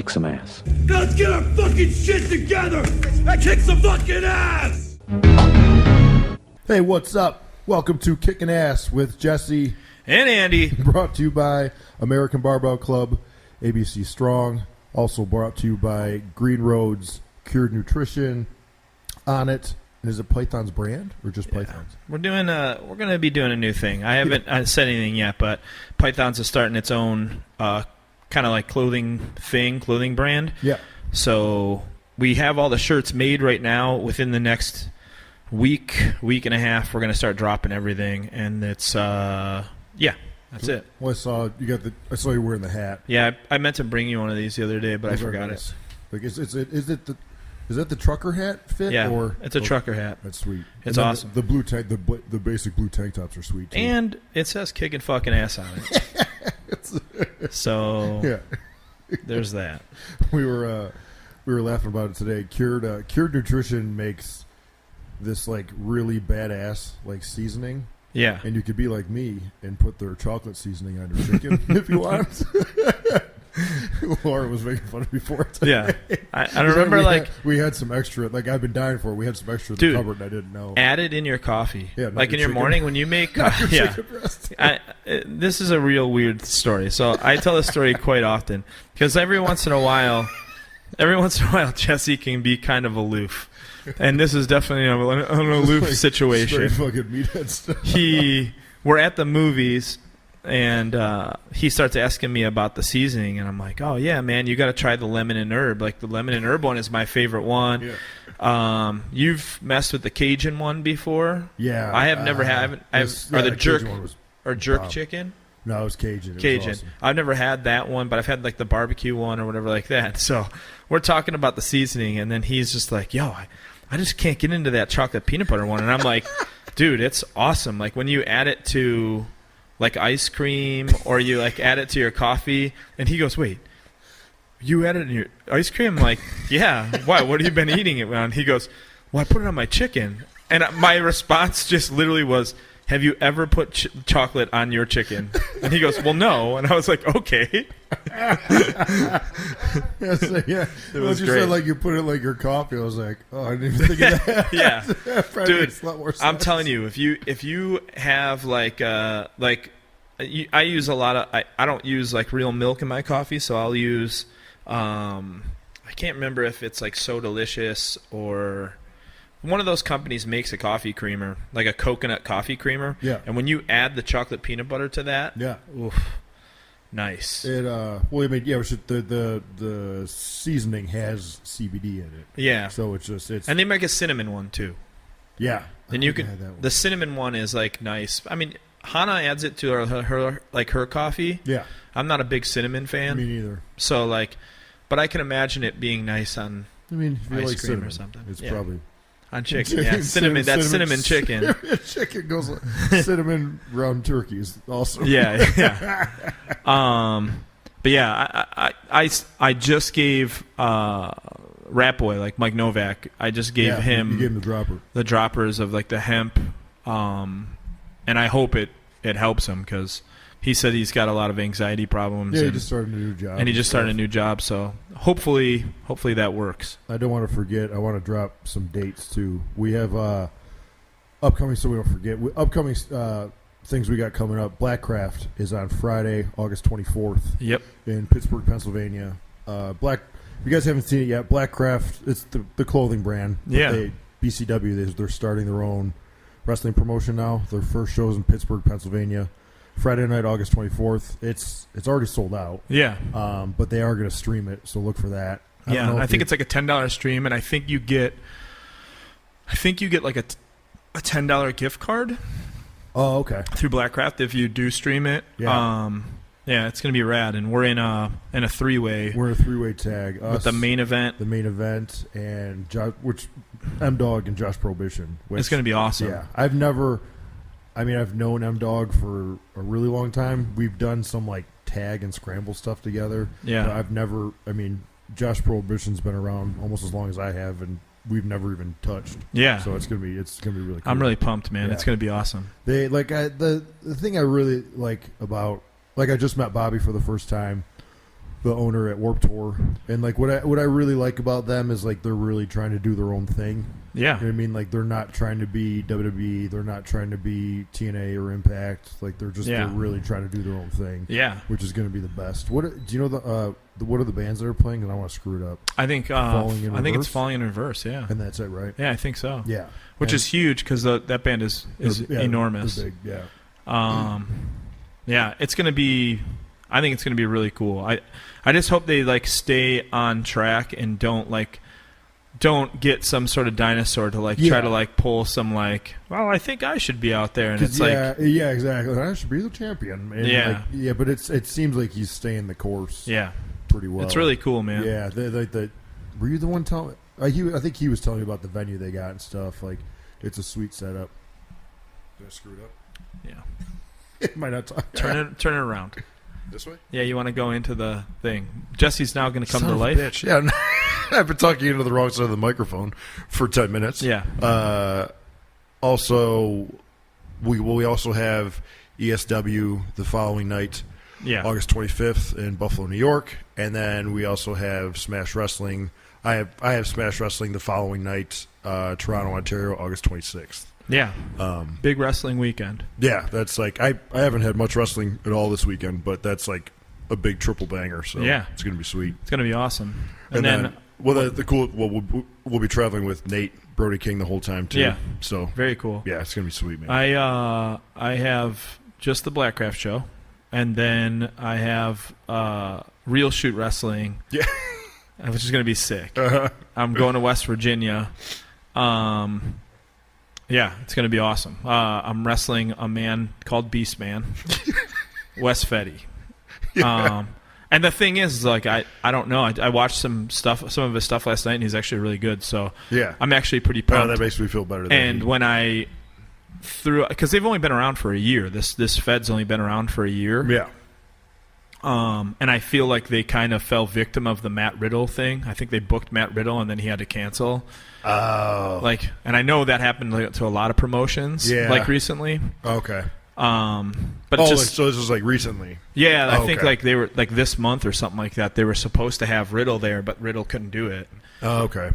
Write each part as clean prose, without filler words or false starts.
kick some ass. Now let's get our fucking shit together and kick some fucking ass! Hey, what's up? Welcome to Kickin' Ass with Jesse and Andy. Brought to you by American Barbell Club, ABC Strong. Also brought to you by Green Roads, Cured Nutrition, On It. And is it Python's brand or just Python's? We're going to be doing a new thing. I haven't said anything yet, but Python's is starting its own kind of like clothing brand. Yeah. So we have all the shirts made right now. Within the next week and a half, we're going to start dropping everything, and it's that's it. Well, I saw you wearing the hat. Yeah, I meant to bring you one of these the other day, but I forgot it. Like, is that the trucker hat fit? Yeah, or it's a trucker hat. That's sweet. It's awesome. The blue tank, the basic blue tank tops are sweet too. And it says "kicking fucking ass" on it. So yeah, there's that. We were laughing about it today. Cured Nutrition makes this like really badass like seasoning. Yeah, and you could be like me and put their chocolate seasoning on your chicken if you want. Laura was making fun of me for it today. Yeah, I remember we had some extra. Like I've been dying for it. We had some extra in the cupboard, and I didn't know. Add it in your coffee. Yeah, like in your morning when you make. This is a real weird story. So I tell this story quite often because every once in a while, Jesse can be kind of aloof, and this is definitely an aloof situation. Straight fucking meathead stuff. We're at the movies. And he starts asking me about the seasoning, and I'm like, "Oh yeah, man, you got to try the lemon and herb. Like the lemon and herb one is my favorite one." Yeah. You've messed with the Cajun one before? Yeah, I have never had. Or the jerk chicken? No, it was Cajun. Cajun. Was awesome. I've never had that one, but I've had like the barbecue one or whatever like that. So we're talking about the seasoning, and then he's just like, "Yo, I just can't get into that chocolate peanut butter one," and I'm like, "Dude, it's awesome. Like when you add it to." Like ice cream, or you like add it to your coffee, and he goes, "Wait, you add it in your ice cream?" I'm like, "Yeah. Why? What have you been eating it on?" He goes, "Well, I put it on my chicken." And my response just literally was, "Have you ever put chocolate on your chicken?" And he goes, "Well, no." And I was like, "Okay." Yeah. It was you great. said like you put it like your coffee. I was like, "Oh, I didn't even think of that." Yeah, Dude, dude. I'm telling you, if you have I use a lot of I don't use like real milk in my coffee, so I'll use I can't remember if it's like So Delicious or one of those companies makes a coffee creamer, like a coconut coffee creamer. Yeah. And when you add the chocolate peanut butter to that, yeah, oof, nice. It the seasoning has CBD in it. Yeah. So it's and they make a cinnamon one too. Yeah. And the cinnamon one is like nice. I mean, Hannah adds it to her coffee. Yeah. I'm not a big cinnamon fan. Me neither. So but I can imagine it being nice on if you ice like cream cinnamon, or something. it's Yeah. probably on chicken. Yeah, cinnamon. That's cinnamon chicken. Chicken goes like cinnamon round turkeys. Also. Yeah. But yeah, I just gave Rat Boy, like Mike Novak. I just gave him. You gave him the dropper. The droppers of like the hemp, and I hope it helps him because he said he's got a lot of anxiety problems. Yeah, he just started a new job. And he just started a new job, so hopefully that works. I don't want to forget. I want to drop some dates too. We have upcoming, so we don't forget. Upcoming things we got coming up. Blackcraft is on Friday, August 24th. Yep. In Pittsburgh, Pennsylvania. If you guys haven't seen it yet, Blackcraft, it's the clothing brand. Yeah. BCW, they're starting their own wrestling promotion now. Their first show's in Pittsburgh, Pennsylvania. Friday night, August 24th. It's already sold out. Yeah. But they are going to stream it, so look for that. I think it's like a $10 stream, and I think you get like a $10 gift card. Oh, okay. Through Blackcraft if you do stream it. Yeah. Yeah, it's gonna be rad, and we're in a three-way. We're in a three-way tag. With the main event, and which M-Dog and Josh Prohibition. It's gonna be awesome. Yeah, I've known M-Dog for a really long time. We've done some like tag and scramble stuff together. Yeah, but Josh Prohibition's been around almost as long as I have, and we've never even touched. Yeah, so it's gonna be really cool. I'm really pumped, man. Yeah. It's gonna be awesome. They the thing I really like about. Like, I just met Bobby for the first time. the owner at Warped Tour, and like what I really like about them is like they're really trying to do their own thing. Yeah. You know what I mean? Like they're not trying to be WWE, they're not trying to be TNA or Impact. Like they're really trying to do their own thing. Yeah. Which is going to be the best. What do you know what are the bands that are playing? And I want to screw it up. I think it's Falling in Reverse. Yeah. And that's it, right? Yeah, I think so. Yeah. Which is huge because that band is enormous. They're big, yeah. Yeah, it's gonna be. I think it's gonna be really cool. I just hope they like stay on track and don't get some sort of dinosaur to try to like pull some like. Well, I think I should be out there, and it's yeah, exactly. I should be the champion. And yeah, but it seems like he's staying the course. Yeah, pretty well. It's really cool, man. Yeah, were you the one telling? I think he was telling me about the venue they got and stuff. Like, it's a sweet setup. Did I screw it up? Yeah. It might not talk. Turn it around. This way? Yeah, you want to go into the thing. Jesse's now going to come Son to of a life. Bitch. Yeah, I've been talking into the wrong side of the microphone for 10 minutes. Yeah. Also, we also have ESW the following night, August 25th in Buffalo, New York, and then we also have Smash Wrestling. I have Smash Wrestling the following night, Toronto, Ontario, August 26th. Yeah. Big wrestling weekend. Yeah, that's like I haven't had much wrestling at all this weekend, but that's like a big triple banger. So yeah, it's gonna be sweet. It's gonna be awesome. And then the cool. Well, we'll be traveling with Nate Brody King the whole time too. Yeah. So very cool. Yeah, it's gonna be sweet, man. I have just the Blackcraft show, and then I have Real Shoot Wrestling. Yeah. Which is gonna be sick. Uh-huh. I'm going to West Virginia. Yeah, it's going to be awesome. I'm wrestling a man called Beast Man, Wes Fetty. Yeah. And the thing is, like, I don't know. I watched some of his stuff last night, and he's actually really good. So yeah, I'm actually pretty pumped. Oh, that makes me feel better. And when I threw, because they've only been around for a year. This Fed's only been around for a year. Yeah. And I feel like they kind of fell victim of the Matt Riddle thing. I think they booked Matt Riddle, and then he had to cancel. Oh. And I know that happened to a lot of promotions, recently. Okay. But it's just so this was like recently. Yeah, I think like they were like this month or something like that. They were supposed to have Riddle there, but Riddle couldn't do it. Oh, okay.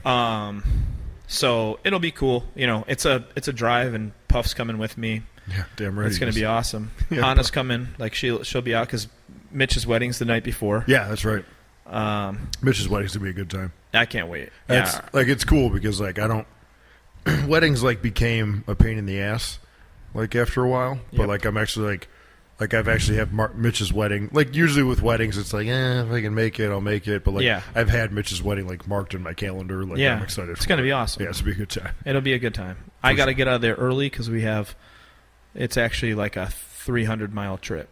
So it'll be cool. You know, it's a drive, and Puff's coming with me. Yeah, damn right. It's going to be awesome. Yeah, Anna's coming. Like she'll be out because Mitch's wedding's the night before. Yeah, that's right. Mitch's wedding's gonna be a good time. I can't wait. It's cool because like I don't weddings like became a pain in the ass like after a while. But like I'm actually like I've actually had Mitch's wedding. Like usually with weddings it's like if I can make it I'll make it. But like I've had Mitch's wedding like marked in my calendar. Like I'm excited. It's gonna be awesome. Yeah, it's gonna be a good time. It'll be a good time. I got to get out of there early because it's actually like a 300-mile trip.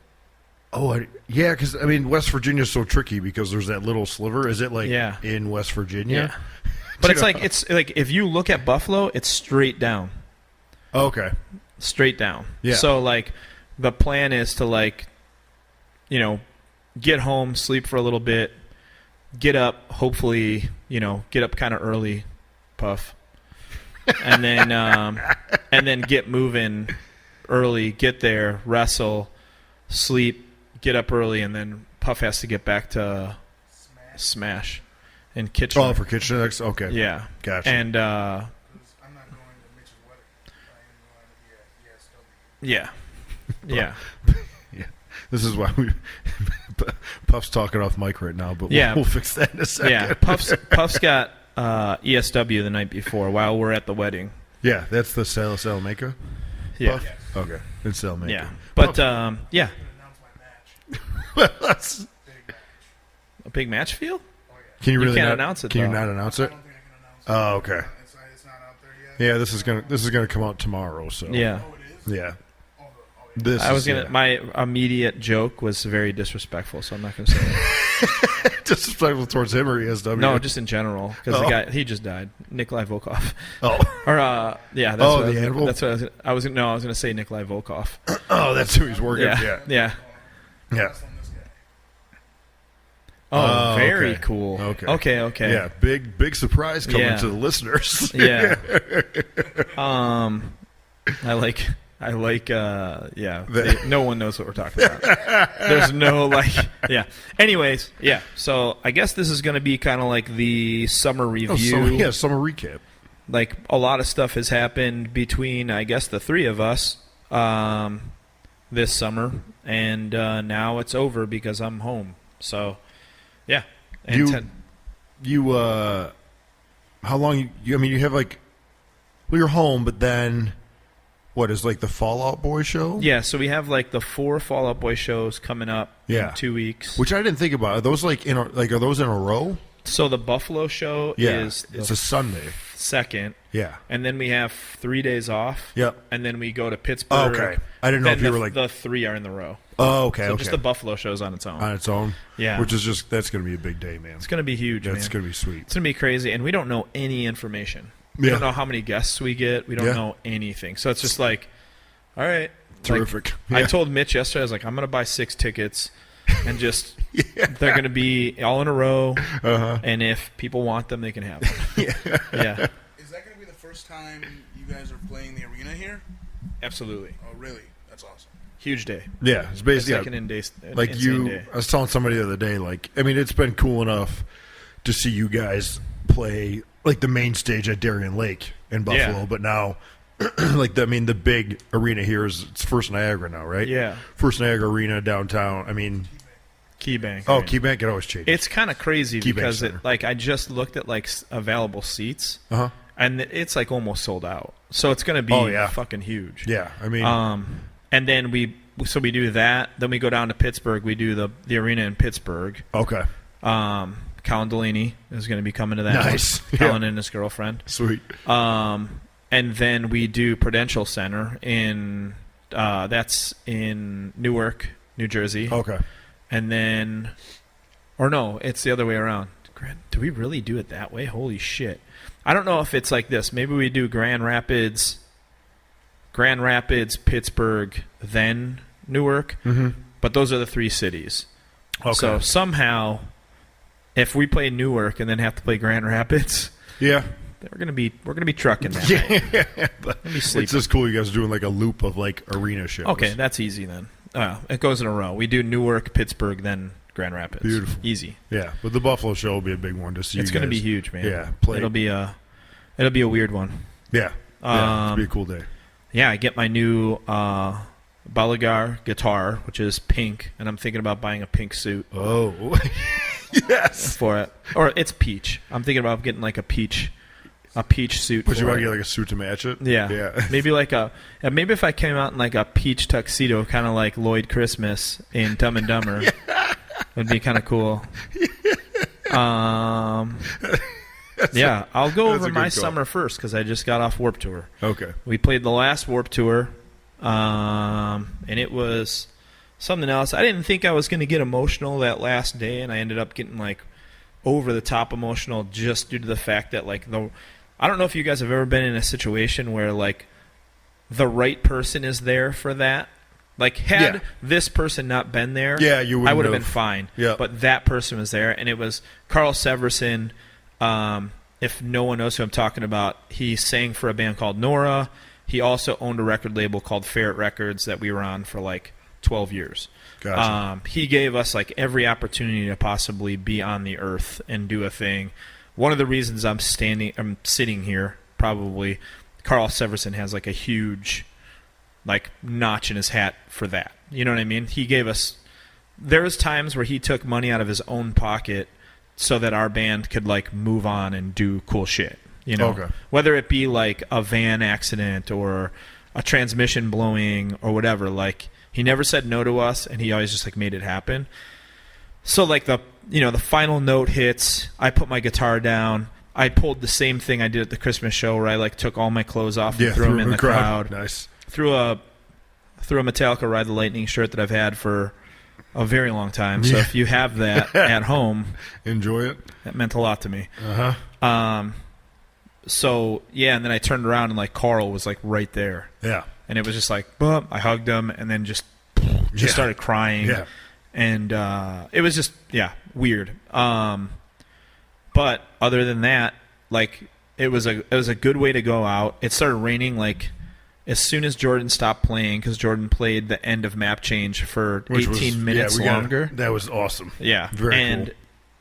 Oh, yeah, because, I mean, West Virginia's so tricky because there's that little sliver. Is it, like, in West Virginia? Yeah. But it's like if you look at Buffalo, it's straight down. Okay. Straight down. Yeah. So, like, the plan is to, like, you know, get home, sleep for a little bit, get up, hopefully, you know, get up kind of early, Puff, and then get moving early, get there, wrestle, sleep, get up early, and then Puff has to get back to Smash and Kitchener. Oh, for Kitchener next? Okay. Yeah. Gotcha. And I'm not going to Mitch's wedding. I am going to be at ESW. yeah. Yeah. This is why Puff's talking off mic right now, but we'll fix that in a second. Yeah. Puff's got ESW the night before while we're at the wedding. Yeah, that's the Salamanca? Yeah. Puff? Yes. Okay. It's Salamanca. Yeah. But, yeah. That's a big match feel? Can you really can't not announce it? Can though. you not announce it? I don't think I can announce it. Oh, okay. It's not out there yet. Yeah, this is gonna come out tomorrow. So Oh, it is? yeah. Oh, This I was is, gonna. My immediate joke was very disrespectful, so I'm not gonna say it. disrespectful towards him or ESW? No, just in general, because the guy he just died, Nikolai Volkov. Oh, Or yeah, that's Oh, what the Anvil? That's what I was gonna say Nikolai Volkov. oh, that's who he's working. Yeah, Yeah, yeah. yeah. Wrestling this guy. Oh, Oh, very okay. cool. Okay. Okay. Yeah, big surprise coming Yeah. to the listeners. Yeah. I like I like, no one knows what we're talking about. There's no, yeah. Anyways, yeah. So I guess this is going to be kind of like the summer review. Summer recap. Like, a lot of stuff has happened between, I guess, the three of us this summer. And now it's over because I'm home. So, yeah. And how long, you have like, well, you're home, but then... What is like the Fall Out Boy show? Yeah, so we have like the 4 Fall Out Boy shows coming up in 2 weeks. Which I didn't think about. Are those are those in a row? So the Buffalo show is it's a Sunday. 2nd. Yeah. And then we have 3 days off. Yep. And then we go to Pittsburgh. Oh, okay. I didn't know if you were like the 3 are in the row. Oh, okay. So just the Buffalo show's on its own. On its own. Yeah. Which is that's going to be a big day, man. It's going to be huge, man. That's going to be sweet. It's going to be crazy, and we don't know any information. We don't know how many guests we get. We don't know anything. So it's just like, all right. Terrific. I told Mitch yesterday, I was like, I'm going to buy 6 tickets and just they're going to be all in a row. And if people want them, they can have them. Yeah. Is that going to be the first time you guys are playing the arena here? Absolutely. Oh, really? That's awesome. Huge day. Yeah, it's basically second like insane day. I was telling somebody the other day, like, it's been cool enough to see you guys play like the main stage at Darien Lake in Buffalo, but now the big arena here it's First Niagara now, right? Yeah. First Niagara Arena downtown. KeyBank. Oh, KeyBank, it always changes. It's kind of crazy KeyBank because Center. I just looked at available seats, and it's like almost sold out. So it's going to be fucking huge. Yeah, and then we do that. Then we go down to Pittsburgh. We do the arena in Pittsburgh. Okay. Colin Delaney is going to be coming to that. Nice. Colin and his girlfriend. Sweet. And then we do Prudential Center in that's in Newark, New Jersey. Okay. And then, or no, it's the other way around. Do we really do it that way? Holy shit. I don't know if it's like this. Maybe we do Grand Rapids, Pittsburgh, then Newark. Mm-hmm. But those are the 3 cities. Okay. So somehow, if we play Newark and then have to play Grand Rapids, we're gonna be trucking that. It's just cool. You guys are doing like a loop of like arena shows. Okay, that's easy then. It goes in a row. We do Newark, Pittsburgh, then Grand Rapids. Beautiful. Easy. Yeah, but the Buffalo show will be a big one to see. It's going to be huge, man. Yeah, it'll be a weird one. Yeah, it'll be a cool day. Yeah, I get my new Balaguer guitar, which is pink, and I'm thinking about buying a pink suit. Oh, yes, for it, or it's peach. I'm thinking about getting like a peach suit. But you want to get like a suit to match it? Yeah. Maybe maybe if I came out in like a peach tuxedo, kind of like Lloyd Christmas in Dumb and Dumber, it'd be kind of cool. I'll go over my summer first because I just got off Warped Tour. Okay. We played the last Warped Tour, and it was something else. I didn't think I was going to get emotional that last day, and I ended up getting like over the top emotional just due to the fact that I don't know if you guys have ever been in a situation where like the right person is there for that. Like had this person not been there, I would have been fine. Yeah. But that person was there, and it was Carl Severson. If no one knows who I'm talking about, he sang for a band called Nora. He also owned a record label called Ferret Records that we were on for like 12 years. Gotcha. He gave us like every opportunity to possibly be on the earth and do a thing. One of the reasons I'm sitting here, probably, Carl Severson has like a huge like notch in his hat for that. You know what I mean? He gave us. There was times where he took money out of his own pocket so that our band could like move on and do cool shit. You know, whether it be like a van accident or a transmission blowing or whatever. Like he never said no to us, and he always just like made it happen. So like the final note hits, I put my guitar down. I pulled the same thing I did at the Christmas show where I like took all my clothes off and threw them in the crowd. Nice. Threw a Metallica Ride the Lightning shirt that I've had for a very long time. So if you have that at home, enjoy it. That meant a lot to me. So and then I turned around and like Carl was like right there. Yeah. And it was just like, boom, I hugged him and then just started crying. Yeah. And it was just weird. But other than that, like it was a good way to go out. It started raining like as soon as Jordan stopped playing, because Jordan played the end of map change for Which 18 was, minutes longer. That was awesome. Yeah. Very and cool.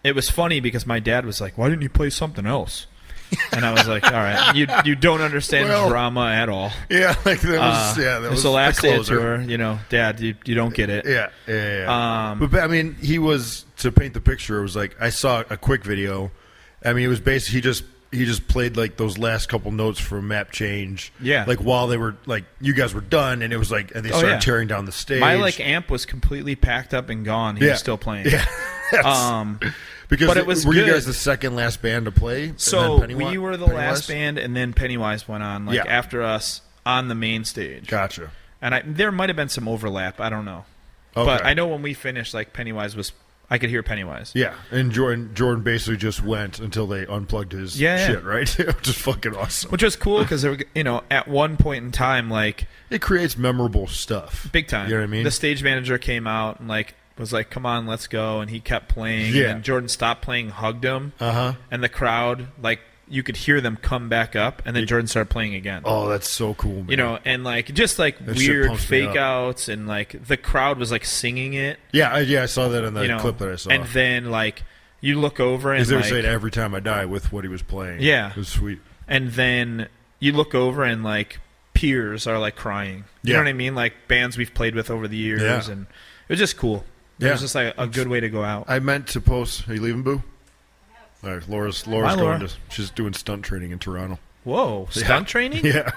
it was funny because my dad was like, why didn't you play something else? And I was like, all right, you don't understand Well, drama at all. Yeah, like that was that It's was the last day of closer. tour, Dad, you don't get it. Yeah. But I mean, he was, to paint the picture, it was like I saw a quick video. I mean, it was basically he just played like those last couple notes from map change. Yeah. Like while they were like you guys were done, and it was like and they started tearing down the stage. My amp was completely packed up and gone. He was still playing. Yeah. Because but it was were good. you guys the second last band to play? So we were the Pennywise? last band, and then Pennywise went on after us on the main stage. Gotcha. And there might have been some overlap. I don't know. Okay. But I know when we finished, like Pennywise was. I could hear Pennywise. Yeah, and Jordan basically just went until they unplugged his shit, right? Just fucking awesome. Which was cool because at one point in time, like it creates memorable stuff, big time. You know what I mean? The stage manager came out and was like, "Come on, let's go," and he kept playing. Yeah. And Jordan stopped playing, hugged him, and the crowd you could hear them come back up, and then Jordan started playing again. Oh, that's so cool, man. And just That shit weird pumps me fake outs, and the crowd was singing it. Yeah, I saw that in the clip that I saw. And then you look over and they were saying "Every Time I Die" with what he was playing. Yeah, it was sweet. And then you look over and peers are crying. You know what I mean? Like bands we've played with over the years, and it was just cool. It was just a good way to go out. I meant to post. Are you leaving, Boo? All right, Laura's Laura. going to. She's doing stunt training in Toronto. Whoa, stunt training? Yeah.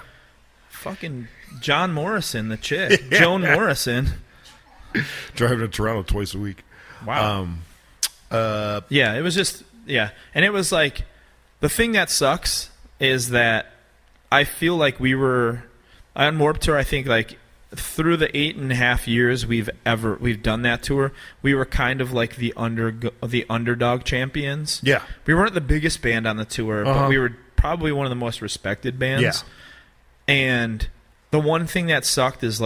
Fucking John Morrison, the chick. Joan Morrison. Driving to Toronto twice a week. Wow. Yeah, it was just, And it was the thing that sucks is that I feel like we were, on Warped Tour, I think through the 8.5 years we've done that tour, we were kind of like the underdog champions. Yeah. We weren't the biggest band on the tour, but we were probably one of the most respected bands. Yeah. And the one thing that sucked is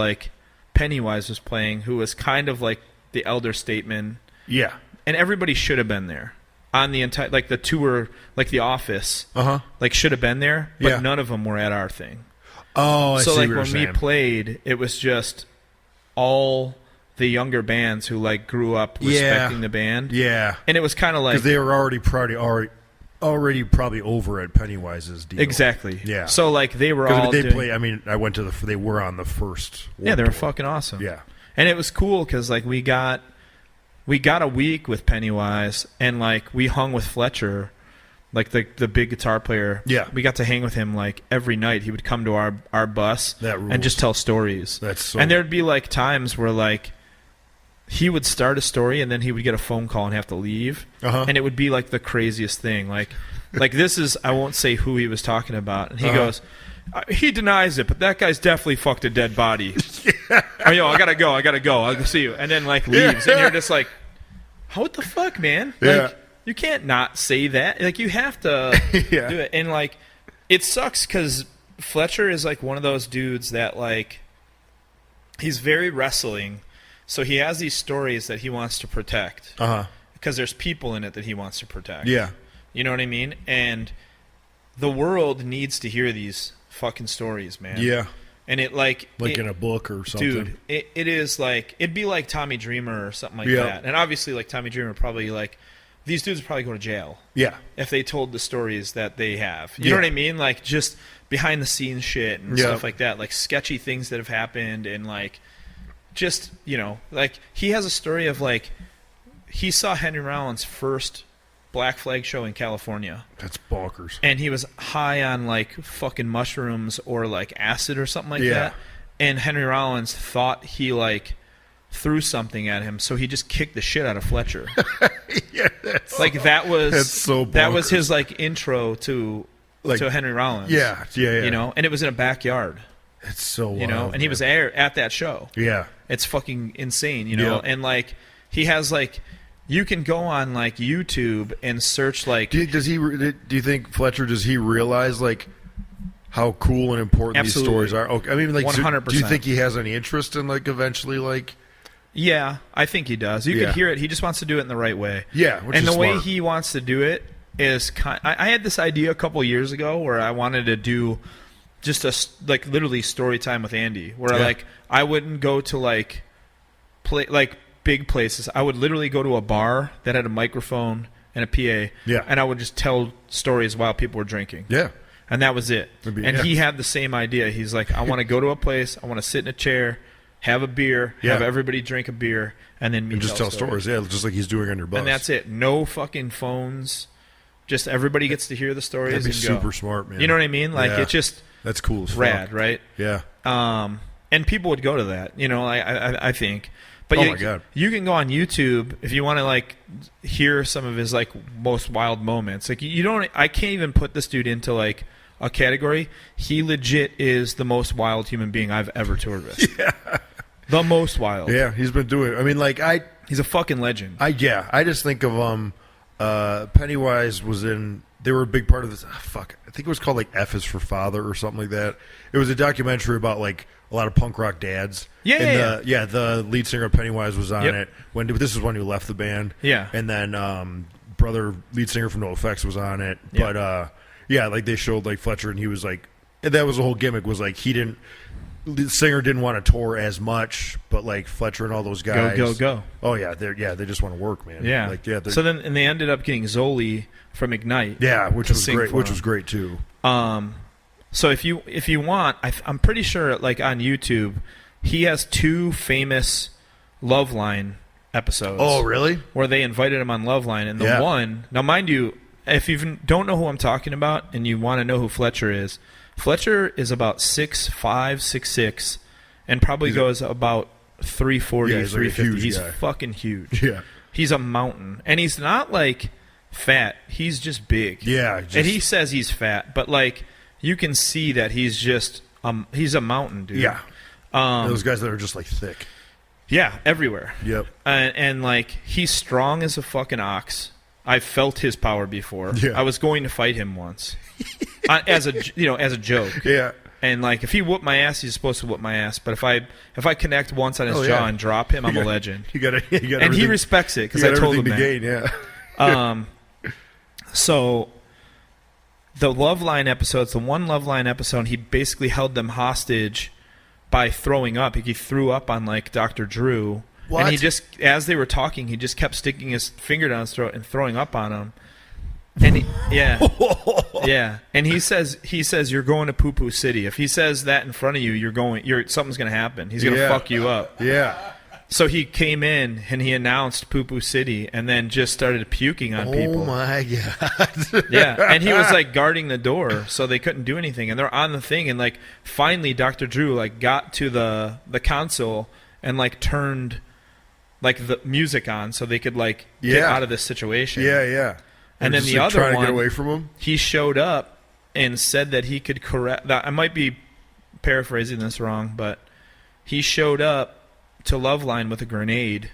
Pennywise was playing, who was kind of like the elder statesman. Yeah. And everybody should have been there on the entire, the tour, The Office. Should have been there, but none of them were at our thing. Oh, I see what you're when saying. we played, it was just all the younger bands who grew up respecting the band. Yeah. And it was kind of because they were already probably over at Pennywise's deal. Exactly. Yeah. So they were all play. I mean, I went to they were on the first. Yeah, they were tour. fucking awesome. Yeah. And it was cool because we got a week with Pennywise, and we hung with Fletcher, the big guitar player. Yeah. We got to hang with him every night. He would come to our bus That rules. and just tell stories. That's so. And there'd be times where he would start a story and then he would get a phone call and have to leave, and it would be the craziest thing. This is, I won't say who he was talking about, and he goes, he denies it, but that guy's definitely fucked a dead body. Oh, yo, I gotta go. I'll see you. And then leaves, and you're just what the fuck, man? Yeah. You can't not say that. You have to do it. And it sucks because Fletcher is one of those dudes that he's very wrestling, so he has these stories that he wants to protect. Because there's people in it that he wants to protect. Yeah. You know what I mean? And the world needs to hear these fucking stories, man. Yeah. And it in a book or something. Dude, it is it'd be like Tommy Dreamer or something like Yeah. that. And obviously Tommy Dreamer probably these dudes would probably go to jail. Yeah. If they told the stories that they have. You know what I mean? Just behind the scenes shit and stuff like that. Sketchy things that have happened and just, he has a story of he saw Henry Rollins' first Black Flag show in California. That's bonkers. And he was high on fucking mushrooms or acid or something like Yeah. that. And Henry Rollins thought he threw something at him, so he just kicked the shit out of Fletcher. Yeah, that's that was that's so that was bonkers. his intro to Henry Rollins. Yeah. And it was in a backyard. It's so wild, and he was there at that show. Yeah. It's fucking insane, and he has you can go on YouTube and search Do you think Fletcher, does he realize how cool and important Absolutely. these stories are? Okay, I mean 100%. Do you think he has any interest in eventually Yeah, I think he does. You Yeah. can hear it. He just wants to do it in the right way. Yeah, which and is the way smart. he wants to do it is I had this idea a couple years ago where I wanted to do just like literally story time with Andy, where Yeah. like I wouldn't go to like big places. I would literally go to a bar that had a microphone and a PA, Yeah. and I would just tell stories while people were drinking. Yeah. And that was it. It'd be- And yeah. he had the same idea. He's like, I want to go to a place, I want to sit in a chair, have a beer, have Yeah. everybody drink a beer, and then me And just tell stories. Yeah, just like he's doing on your bus. And that's it. No fucking phones. Just everybody gets to hear the stories That'd be and go. super smart, man. You know what I mean? Like Yeah. it's just That's cool as fuck. rad, right? Yeah. And people would go to that. You know, I think. But Oh you, my God. you can go on YouTube if you want to like hear some of his like most wild moments. Like you don't. I can't even put this dude into like a category. He legit is the most wild human being I've ever toured with. Yeah. The most wild. Yeah, he's been doing it. I mean, like, He's a fucking legend. I just think of Pennywise was in. They were a big part of this. Fuck, I think it was called like F is for Father or something like that. It was a documentary about like a lot of punk rock dads. Yeah, and yeah, the lead singer of Pennywise was on Yep. it. This is when he left the band. Yeah. and then brother lead singer from NoFX was on it. Yeah. But yeah, like they showed like Fletcher, and he was like, and that was the whole gimmick. Was like he didn't. The singer didn't want to tour as much, but like Fletcher and all those guys, Go. Oh yeah, they just want to work, man. Yeah. like yeah. So then, and they ended up getting Zoli from Ignite. Yeah, which to was sing great. for Which him. was great too. So if you want, I'm pretty sure like on YouTube, he has 2 famous Loveline episodes. Oh really? Where they invited him on Loveline, and the Yeah. one. Now, mind you, if you don't know who I'm talking about and you want to know who Fletcher is about 6'5", 6'6", and probably goes about 340, Yeah, he's like a 350. huge He's guy. fucking huge. Yeah, He's a mountain, and he's not like fat. He's just big. yeah. And he says he's fat, but like you can see that he's just he's a mountain, dude. yeah. Those guys that are just like thick. Yeah, everywhere. Yep. And like he's strong as a fucking ox. I've felt his power before. Yeah. I was going to fight him once, as a joke. Yeah. And like if he whooped my ass, he's supposed to whoop my ass. But if I connect once on his Oh, jaw yeah. and drop him, I'm a legend. You got And he everything- respects it you because got I told him everything that. to gain. Yeah. So the Loveline episodes, the one Loveline episode, he basically held them hostage by throwing up. He threw up on like Dr. Drew. What? And he just, as they were talking, he just kept sticking his finger down his throat and throwing up on him. And yeah. And he says you're going to Poo Poo City. If he says that in front of you, something's gonna happen. He's gonna Yeah. fuck you up. Yeah. So he came in and he announced Poo Poo City and then just started puking on people. Oh my god. Yeah, and he was like guarding the door, so they couldn't do anything. And they're on the thing, and like finally, Dr. Drew like got to the console and like turned like the music on, so they could like get Yeah. out of this situation. Yeah, yeah. And They're then just, the like, other trying to one, get away from him. he showed up and said that he could correct. I might be paraphrasing this wrong, but he showed up to Loveline with a grenade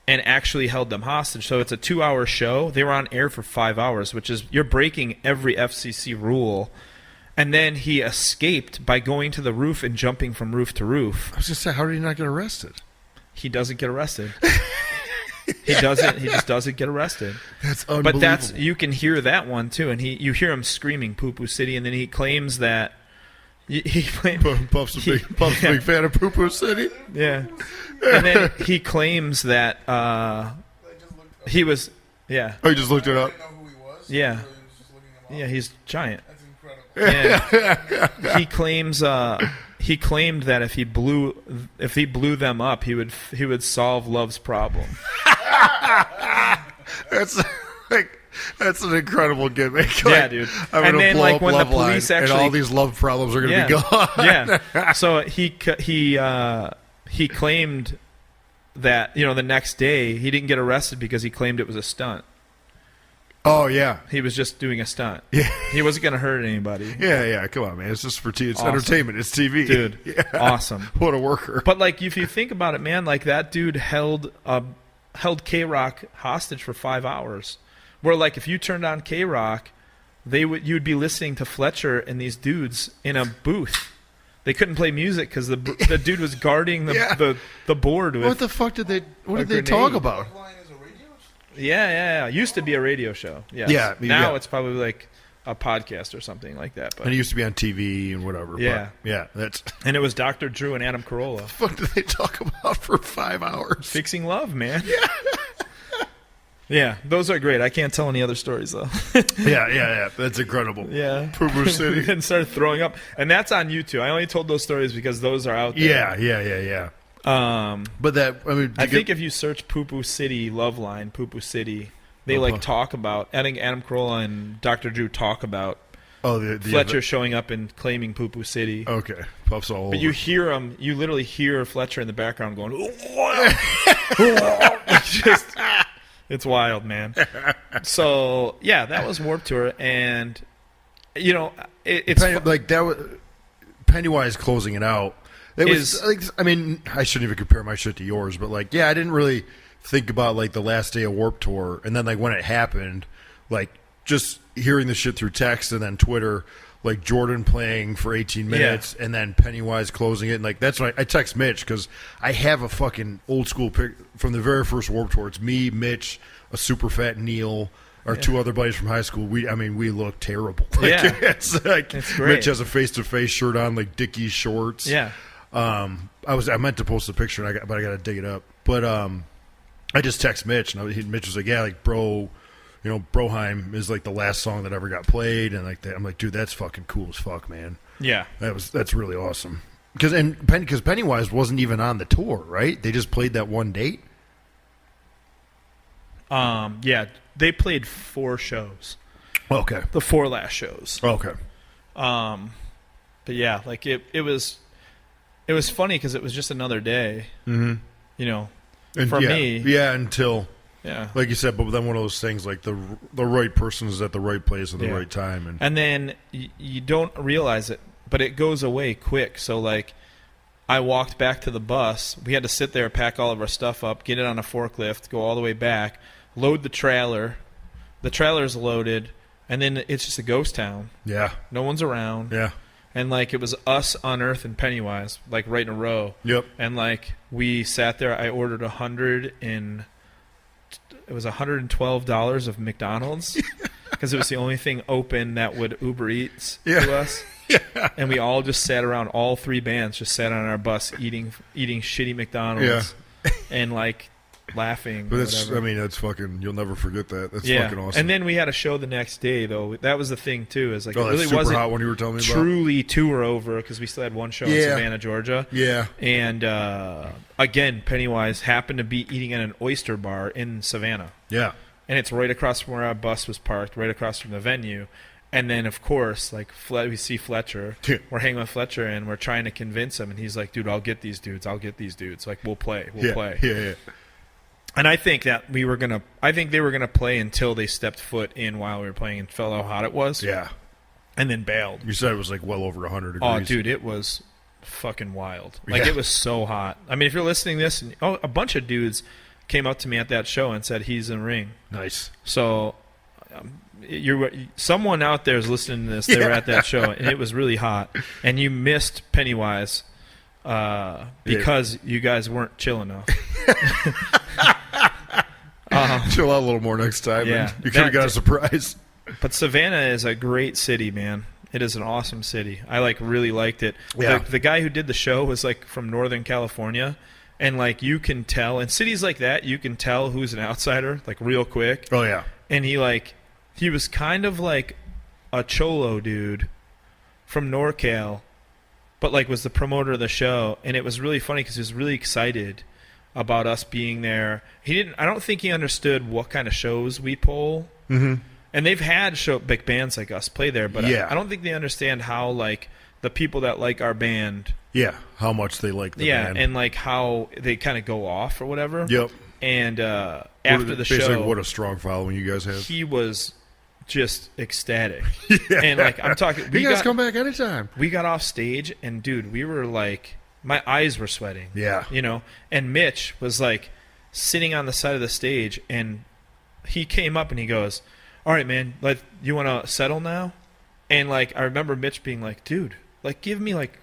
and actually held them hostage. So it's a 2-hour show. They were on air for 5 hours, which is you're breaking every FCC rule. And then he escaped by going to the roof and jumping from roof to roof. I was just saying, how did he not get arrested? He doesn't get arrested. He doesn't. He just doesn't get arrested. That's unbelievable. But you can hear that one too, and you hear him screaming "Poo Poo City," and then he claims that he Puff's a big fan of Poo Poo City. yeah, and then he claims that he was Oh, you just looked it I up. didn't know who he was. Yeah. I was just looking him up. yeah he's giant. That's incredible. Yeah. He claimed that if he blew them up, he would solve Love's problem. That's that's an incredible gimmick. Yeah, dude. I'm And gonna then, blow like, up when the Love Line, police and actually- all these love problems are gonna be gone. Yeah. So he claimed that the next day he didn't get arrested because he claimed it was a stunt. Oh yeah, He was just doing a stunt. yeah, He wasn't going to hurt anybody. yeah. Come on, man. It's just for it's Awesome. entertainment. It's TV, Dude, Yeah. awesome. What a worker. But like, if you think about it, man, like that dude held K-Rock hostage for 5 hours. Where like if you turned on K-Rock, you'd be listening to Fletcher and these dudes in a booth. They couldn't play music because the dude was guarding Yeah. the board with. What the fuck did they? What A did they grenade. talk about? Loveline is a radio show? Yeah. It used to be a radio show. Yes. Yeah, Now yeah. it's probably like a podcast or something like that. But And he used to be on TV and whatever. Yeah. But yeah, that's and it was Dr. Drew and Adam Carolla. what did they talk about for 5 hours? Fixing love, man. Yeah. Yeah, those are great. I can't tell any other stories though. Yeah. That's incredible. Yeah. Poo Poo City. And started throwing up. And that's on YouTube. I only told those stories because those are out there. Yeah. Um, But that, I mean, I think if you search Poo Poo City Love Line, Poo Poo City, they like talk about, I think Adam Carolla and Dr. Drew talk about the Fletcher showing up and claiming Poo Poo City. Okay. Puffs all over. But you hear him, you literally hear Fletcher in the background going, it's just, it's wild, man. So, yeah, that was Warped Tour. And, you know, it's like that was Pennywise closing it out. It was like, I mean, I shouldn't even compare my shit to yours, but like, yeah, I didn't really think about like the last day of Warped Tour, and then like when it happened, like just hearing the shit through text and then Twitter, like Jordan playing for 18 minutes and then Pennywise closing it, and like that's when I text Mitch because I have a fucking old school pic from the very first Warped Tour. It's me, Mitch, a super fat Neil. Our two other buddies from high school, we look terrible. Like, it's like it's great. Mitch has a face-to-face shirt on, like Dickies shorts. Yeah. I meant to post a picture, but I got to dig it up. But I just text Mitch, and Mitch was like, "Yeah, like bro, you know, Broheim is like the last song that ever got played," and like that. I'm like, "Dude, that's fucking cool as fuck, man." Yeah. That's really awesome. Because Pennywise wasn't even on the tour, right? They just played that one date. Yeah, they played 4 shows. Okay. The 4 last shows. Okay. But yeah, like it was funny because it was just another day. Mm-hmm. You know, And for me, until like you said, but then one of those things like the right person is at the right place at the right time, and then you don't realize it, but it goes away quick. So like, I walked back to the bus. We had to sit there, pack all of our stuff up, get it on a forklift, go all the way back, load the trailer. The trailer's loaded, and then it's just a ghost town. Yeah. No one's around. Yeah. And, like, it was us, Unearth, and Pennywise, like, right in a row. Yep. And, like, we sat there. I ordered $112 of McDonald's because it was the only thing open that would Uber Eats to us. Yeah. And we all just sat around, all 3 bands just sat on our bus eating shitty McDonald's and, like, laughing. But whatever. that's fucking, you'll never forget that. That's Yeah. fucking awesome. And then we had a show the next day, though. That was the thing, too. Is like it that's really super wasn't hot one you were telling me about. truly tour over because we still had one show in Savannah, Georgia. Yeah. And again, Pennywise happened to be eating at an oyster bar in Savannah. Yeah. And it's right across from where our bus was parked, right across from the venue. And then, of course, like we see Fletcher. We're hanging with Fletcher, and we're trying to convince him. And he's like, "Dude, I'll get these dudes. Like, we'll play. We'll play." Yeah. And I think that they were gonna play until they stepped foot in while we were playing and felt how hot it was. Yeah. And then bailed. You said it was like well over 100 degrees. Oh, dude, it was fucking wild. Like, it was so hot. I mean, if you're listening to this, a bunch of dudes came up to me at that show and said he's in the ring. Nice. So, someone out there is listening to this. They were at that show, and it was really hot. And you missed Pennywise because you guys weren't chill enough. Chill out a little more next time. Yeah. You could have got a surprise. But Savannah is a great city, man. It is an awesome city. I really liked it. Yeah. The guy who did the show was like from Northern California, and like you can tell in cities like that, you can tell who's an outsider like real quick. Oh yeah. And he was kind of like a cholo dude from NorCal, but like was the promoter of the show, and it was really funny because he was really excited about us being there. I don't think he understood what kind of shows we pull. Mm-hmm. And they've had big bands like us play there, but I don't think they understand how like the people that like our band. Yeah, how much they like the band. And like how they kind of go off or whatever. Yep. And after the show, what a strong following you guys have. he was just ecstatic. And like I'm talking, You guys come back anytime. we got off stage, and dude, we were like, my eyes were sweating. Yeah. You know, and Mitch was like sitting on the side of the stage, and he came up and he goes, "All right, man, you want to settle now?" And like I remember Mitch being like, "Dude, like give me like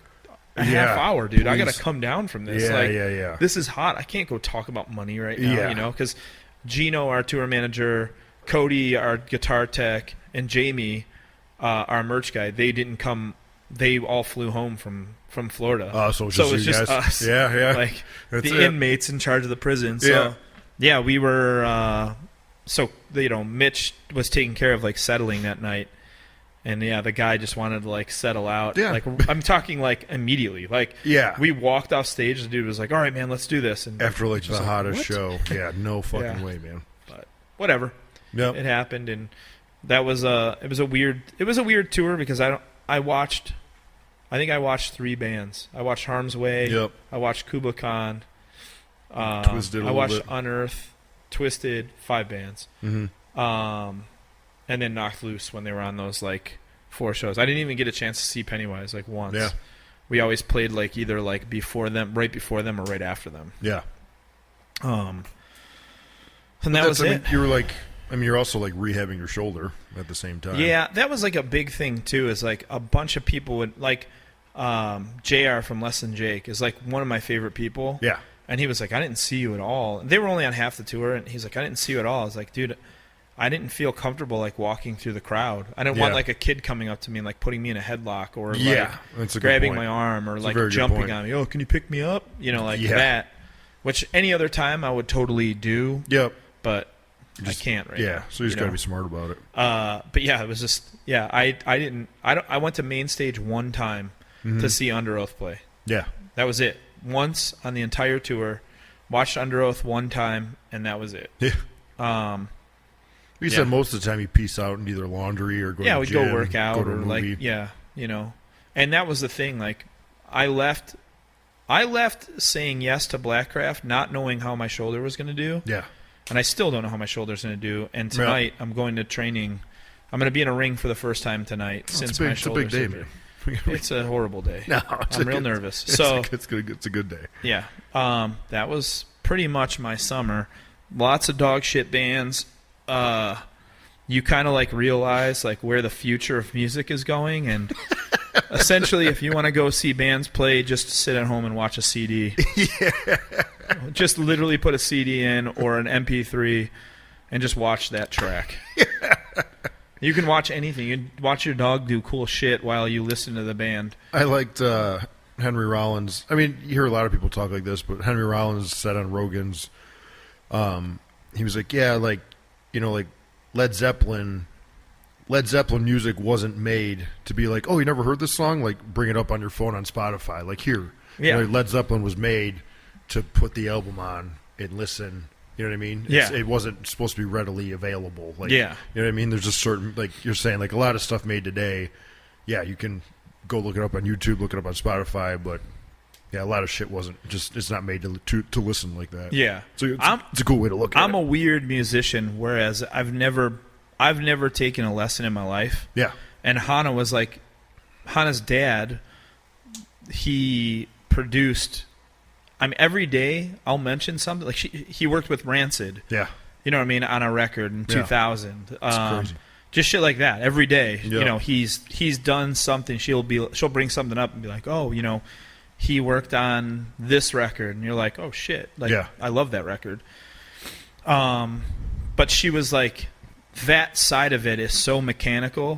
a half hour, dude. I got to come down from this. Yeah. This is hot. I can't go talk about money right now, you know, because Gino, our tour manager, Cody, our guitar tech, and Jamie our merch guy, they didn't come. They all flew home from Florida. So it was you just guys. us. Yeah. Like That's the it. inmates in charge of the prison. So yeah, we were. So Mitch was taking care of like settling that night, and the guy just wanted to like settle out. Yeah. Like I'm talking like immediately. Like we walked off stage. The dude was like, "All right, man, let's do this." And After like the hottest what? show. Yeah, no fucking Yeah. way, man. But whatever. Yep. It happened, and that was it was a weird tour because I watched 3 bands. I watched Harm's Way. Yep. I watched Kubla Khan. Twisted a I little watched bit. Unearth, Twisted, 5 bands. Mm-hmm. And then Knocked Loose when they were on those like 4 shows. I didn't even get a chance to see Pennywise like once. Yeah. We always played like either like right before them, or right after them. Yeah. And that was it. You were like, you're also like rehabbing your shoulder at the same time. Yeah, that was like a big thing too. Is like a bunch of people would like JR from Less Than Jake is like one of my favorite people. Yeah. And he was like, I didn't see you at all. They were only on half the tour, and he's like, I didn't see you at all. I was like, dude, I didn't feel comfortable like walking through the crowd. I didn't want like a kid coming up to me and like putting me in a headlock or like that's a good grabbing point. my arm or That's a like very good jumping point. on me. Oh, can you pick me up? Like that. Which any other time I would totally do. Yep. But I can't right now. Yeah, so you just got to be smart about it. But yeah, it was just I went to main stage one time to see Under Oath play. Yeah. That was it. Once on the entire tour. Watched Under Oath one time, and that was it. Yeah. You said most of the time you peace out and either laundry or go to the we'd gym, go work out go to a or movie. like And that was the thing. Like I left saying yes to Blackcraft, not knowing how my shoulder was going to do. Yeah. And I still don't know how my shoulder's going to do. And tonight I'm going to training. I'm going to be in a ring for the first time tonight since my shoulder It's a big day, surgery. man. It's a horrible day. No, I'm real nervous. So it's a good day. yeah, that was pretty much my summer. Lots of dog shit bands. You kind of like realize like where the future of music is going, and essentially, if you want to go see bands play, just sit at home and watch a CD. Yeah. Just literally put a CD in or an MP3 and just watch that track. Yeah. You can watch anything. You can watch your dog do cool shit while you listen to the band. I liked Henry Rollins. I mean, you hear a lot of people talk like this, but Henry Rollins said on Rogan's, he was like, yeah, like, like Led Zeppelin music wasn't made to be like, oh, you never heard this song? Like, bring it up on your phone on Spotify. Like, here. Yeah. Led Zeppelin was made to put the album on and listen. You know what I mean? Yeah. It wasn't supposed to be readily available. Like, yeah. You know what I mean? There's a certain, like you're saying, like a lot of stuff made today, yeah, you can go look it up on YouTube, look it up on Spotify, but yeah, a lot of shit it's not made to listen like that. Yeah. So it's a cool way to look at it. I'm a weird musician, whereas I've never taken a lesson in my life. Yeah. And Hannah's dad, he produced. Every day I'll mention something like he worked with Rancid. Yeah. You know what I mean, on a record in 2000. Crazy. Just shit like that every day. Yeah. He's done something. She'll bring something up and be like, oh, he worked on this record, and you're like, oh shit, like I love that record. But she was like, that side of it is so mechanical,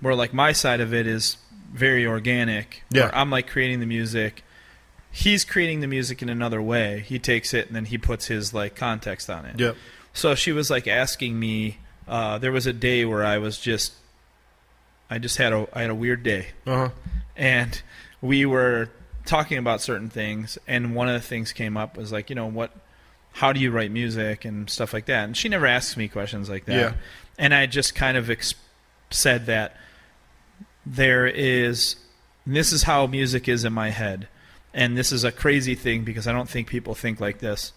where like my side of it is very organic. Yeah. Where I'm like creating the music. He's creating the music in another way. He takes it and then he puts his like context on it. Yep. So she was like asking me. There was a day where I had a weird day, and we were talking about certain things, and one of the things came up was like, how do you write music and stuff like that? And she never asks me questions like that. Yeah. And I just kind of said that this is how music is in my head. And this is a crazy thing because I don't think people think like this.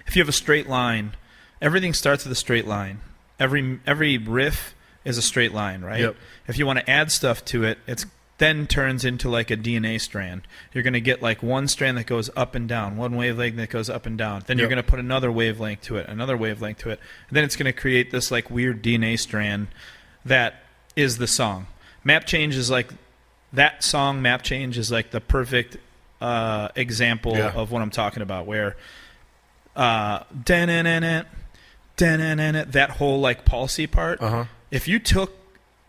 If you have a straight line, everything starts with a straight line. Every riff is a straight line, right? Yep. If you want to add stuff to it, it then turns into like a DNA strand. You're going to get like one strand that goes up and down, one wavelength that goes up and down. Then you're going to put another wavelength to it, another wavelength to it. And then it's going to create this like weird DNA strand that is the song. Map change is like that song. Map change is like the perfect example of what I'm talking about, where that whole like pulsy part. If you took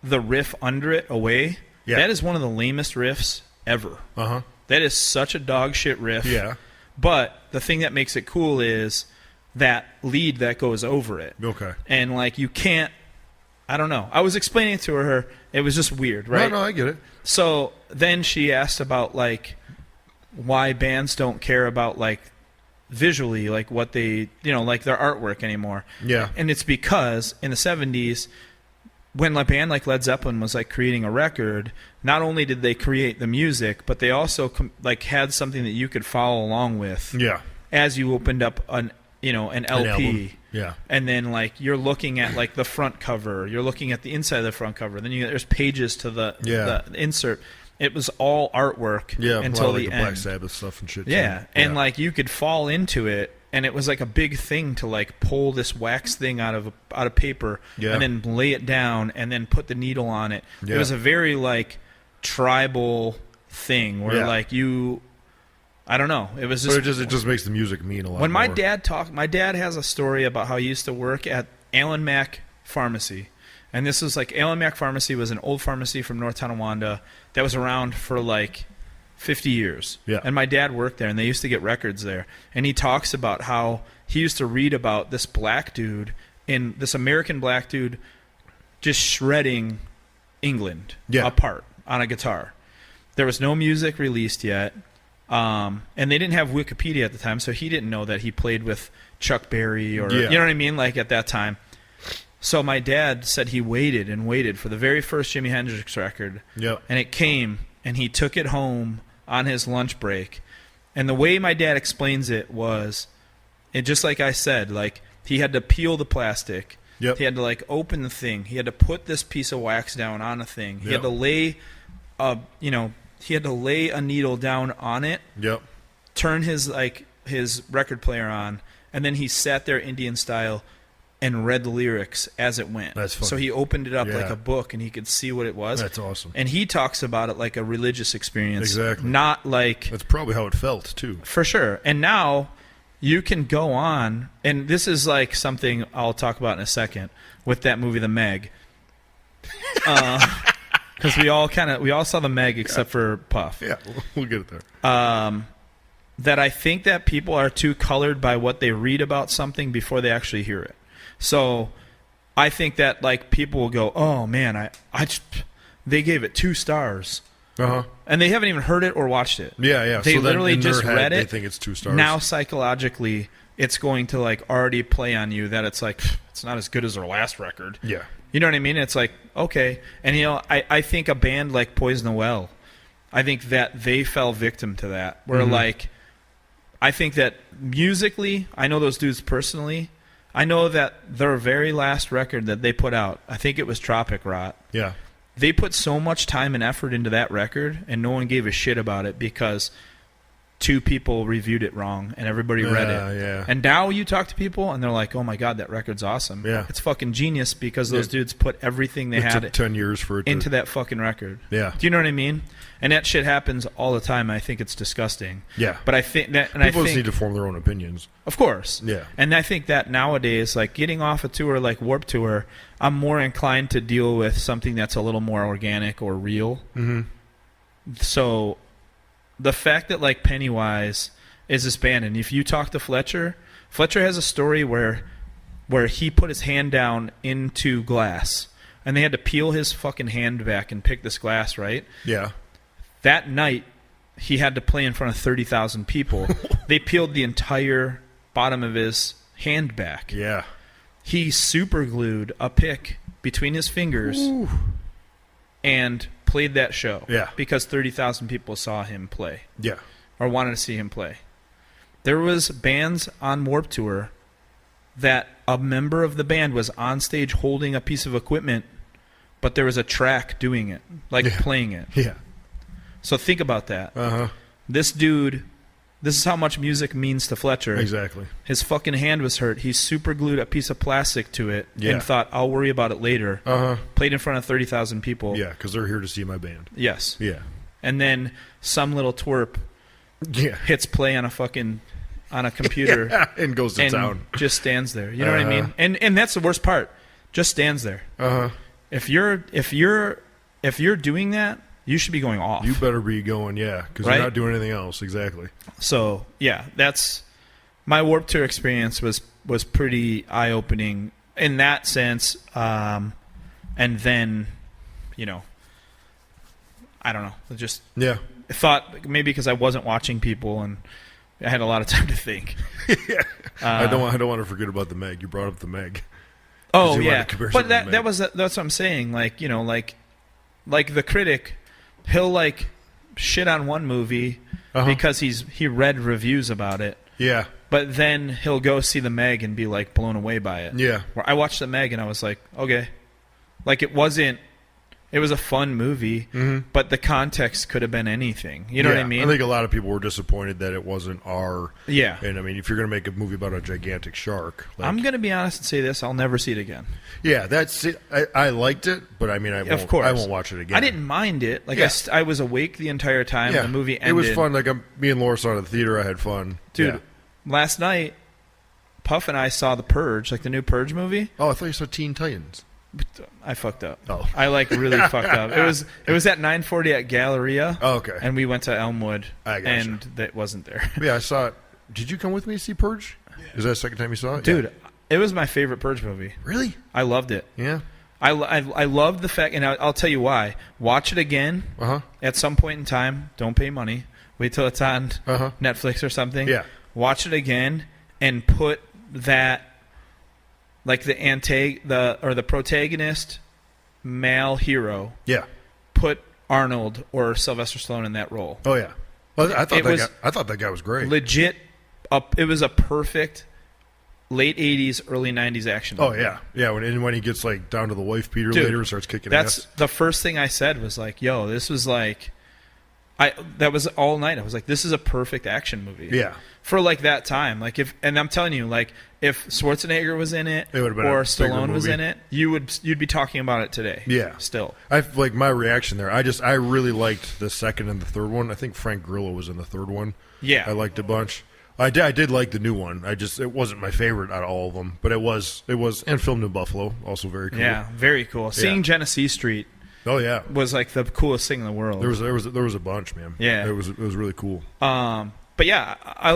the riff under it, Away, Yeah. that is one of the lamest riffs ever. That is such a dog shit riff. Yeah. But the thing that makes it cool is that lead that goes over it. Okay. And like you can't, I don't know. I was explaining it to her. It was just weird, right? No, I get it. So then she asked about like why bands don't care about like visually like what they, like their artwork anymore. Yeah. And it's because in the 70s when a band like Led Zeppelin was like creating a record, not only did they create the music, but they also like had something that you could follow along with Yeah. as you opened up an LP. album. Yeah. And then like you're looking at like the front cover, you're looking at the inside of the front cover. Then there's pages to the insert. It was all artwork Yeah. until a lot of, the like, end. Black Sabbath stuff and shit. Yeah. Too. And like you could fall into it, and it was like a big thing to like pull this wax thing out of paper Yeah. and then lay it down and then put the needle on it. Yeah. It was a very like tribal thing where Yeah. like I don't know. It was But just it just makes the music mean a lot when my more. dad has a story about how he used to work at Allen Mack Pharmacy. And this is like Allen Mack Pharmacy was an old pharmacy from North Tonawanda that was around for like 50 years. Yeah. And my dad worked there, and they used to get records there. And he talks about how he used to read about this this American black dude just shredding England Yeah. apart on a guitar. There was no music released yet. And they didn't have Wikipedia at the time, so he didn't know that he played with Chuck Berry or, Yeah. you know what I mean, like at that time. So my dad said he waited and waited for the very first Jimi Hendrix record, Yep. and it came, and he took it home on his lunch break. And the way my dad explains it was, just like I said, like he had to peel the plastic. Yep. He had to like open the thing. He had to put this piece of wax down on a thing. He had Yep. to lay, he had to lay a needle down on it, Yep. turn his record player on, and then he sat there Indian style and read the lyrics as it went. That's funny. So he opened it up Yeah. like a book, and he could see what it was. That's awesome. And he talks about it like a religious experience, Exactly. not like That's probably how it felt too. for sure. And now you can go on, and this is like something I'll talk about in a second with that movie, The Meg. Because we all saw The Meg except for Puff. Yeah, we'll get it there. That I think that people are too colored by what they read about something before they actually hear it. So I think that like people will go, oh man, they gave it 2 stars. And they haven't even heard it or watched it. Yeah. They So then literally in their just head, read it. They think it's 2 stars. Now psychologically, it's going to like already play on you that it's like it's not as good as their last record. Yeah. You know what I mean? It's like, okay. And I think a band like Poison the Well, I think that they fell victim to that. Where like I think that musically, I know those dudes personally. I know that their very last record that they put out, I think it was Tropic Rot. Yeah. They put so much time and effort into that record, and no one gave a shit about it because 2 people reviewed it wrong, and everybody read it. Yeah. And now you talk to people, and they're like, oh my God, that record's awesome. Yeah. It's fucking genius because those dudes put everything they It had took 10 years for it into to... that fucking record. Yeah. Do you know what I mean? And that shit happens all the time. I think it's disgusting. Yeah. But I think that, and People I just think, need to form their own opinions. of course. Yeah. And I think that nowadays, like getting off a tour like Warped Tour, I'm more inclined to deal with something that's a little more organic or real. Mm-hmm. So the fact that like Pennywise is this band, and if you talk to Fletcher has a story where he put his hand down into glass, and they had to peel his fucking hand back and pick this glass, right? Yeah. That night, he had to play in front of 30,000 people. They peeled the entire bottom of his hand back. Yeah. He super glued a pick between his fingers and played that show. Yeah. Because 30,000 people saw him play Yeah. or wanted to see him play. There was bands on Warped Tour that a member of the band was on stage holding a piece of equipment, but there was a track doing it, like playing it. Yeah. So think about that. Uh-huh. This dude, this is how much music means to Fletcher. Exactly. His fucking hand was hurt. He super glued a piece of plastic to it Yeah. and thought, I'll worry about it later. Uh-huh. Played in front of 30,000 people. Yeah, because they're here to see my band. Yes. Yeah. And then some little twerp Yeah. hits play on a computer Yeah, and goes to and town. just stands there. You know what I Uh-huh. mean? And that's the worst part. Just stands there. Uh-huh. If you're doing that, you should be going off. You better be going, yeah, because Right? you're not doing anything else. Exactly. So yeah, that's my Warped Tour experience was pretty eye opening in that sense. And then, I don't know, just Yeah. I thought maybe because I wasn't watching people and I had a lot of time to think. I don't want to forget about the Meg. You brought up the Meg. Oh you wanted yeah, to compare but something to that's what I'm saying. Like like the critic, he'll like shit on one movie because he read reviews about it, Yeah. but then he'll go see the Meg and be like blown away by it. Yeah. Where I watched the Meg and I was like, okay, like it was a fun movie, but the context could have been anything. You know what I mean? I think a lot of people were disappointed that it wasn't R. Yeah. And I mean, if you're going to make a movie about a gigantic shark, like, I'm gonna be honest and say this: I'll never see it again. yeah, that's it. I liked it, but I mean, Of course, I won't watch it again. I didn't mind it. Like Yeah. I was awake the entire time. Yeah, The movie ended. It was fun. Like me and Laura saw it at the theater. I had fun, Dude, Yeah. last night, Puff and I saw The Purge, like the new Purge movie. Oh, I thought you saw Teen Titans. I fucked up. Oh. I like really fucked up. It was at 9:40 at Galleria. Oh, okay. And we went to Elmwood, I gotcha. and that wasn't there. Yeah, I saw it. Did you come with me to see Purge? Is that the second time you saw it? Dude, Yeah. it was my favorite Purge movie. Really? I loved it. Yeah. I loved the fact, and I'll tell you why. Watch it again at some point in time. Don't pay money. Wait till it's on Netflix or something. Yeah. Watch it again and put that, like the protagonist, male hero. Yeah. Put Arnold or Sylvester Stallone in that role. Oh yeah. Well, I It was thought that guy was great. Legit, it was a perfect late 80s, early 90s action Oh movie. yeah, yeah. When he gets like down to the wife beater Dude, later and starts kicking That's ass. the first thing I said was like, "Yo, this was like." That was all night. I was like, "This is a perfect action movie." Yeah. For like that time, like and I'm telling you, like if Schwarzenegger was in it, It would've been or a bigger Stallone was movie. in it, you'd be talking about it today. Yeah. Still. I like my reaction there. I really liked the second and the third one. I think Frank Grillo was in the third one. Yeah. I liked a bunch. I did like the new one. It wasn't my favorite out of all of them, but it was and filmed in Buffalo, also very cool. Yeah, very cool. Seeing Genesee Street Oh yeah. was like the coolest thing in the world. There was a bunch, man. Yeah. It was really cool. But yeah, I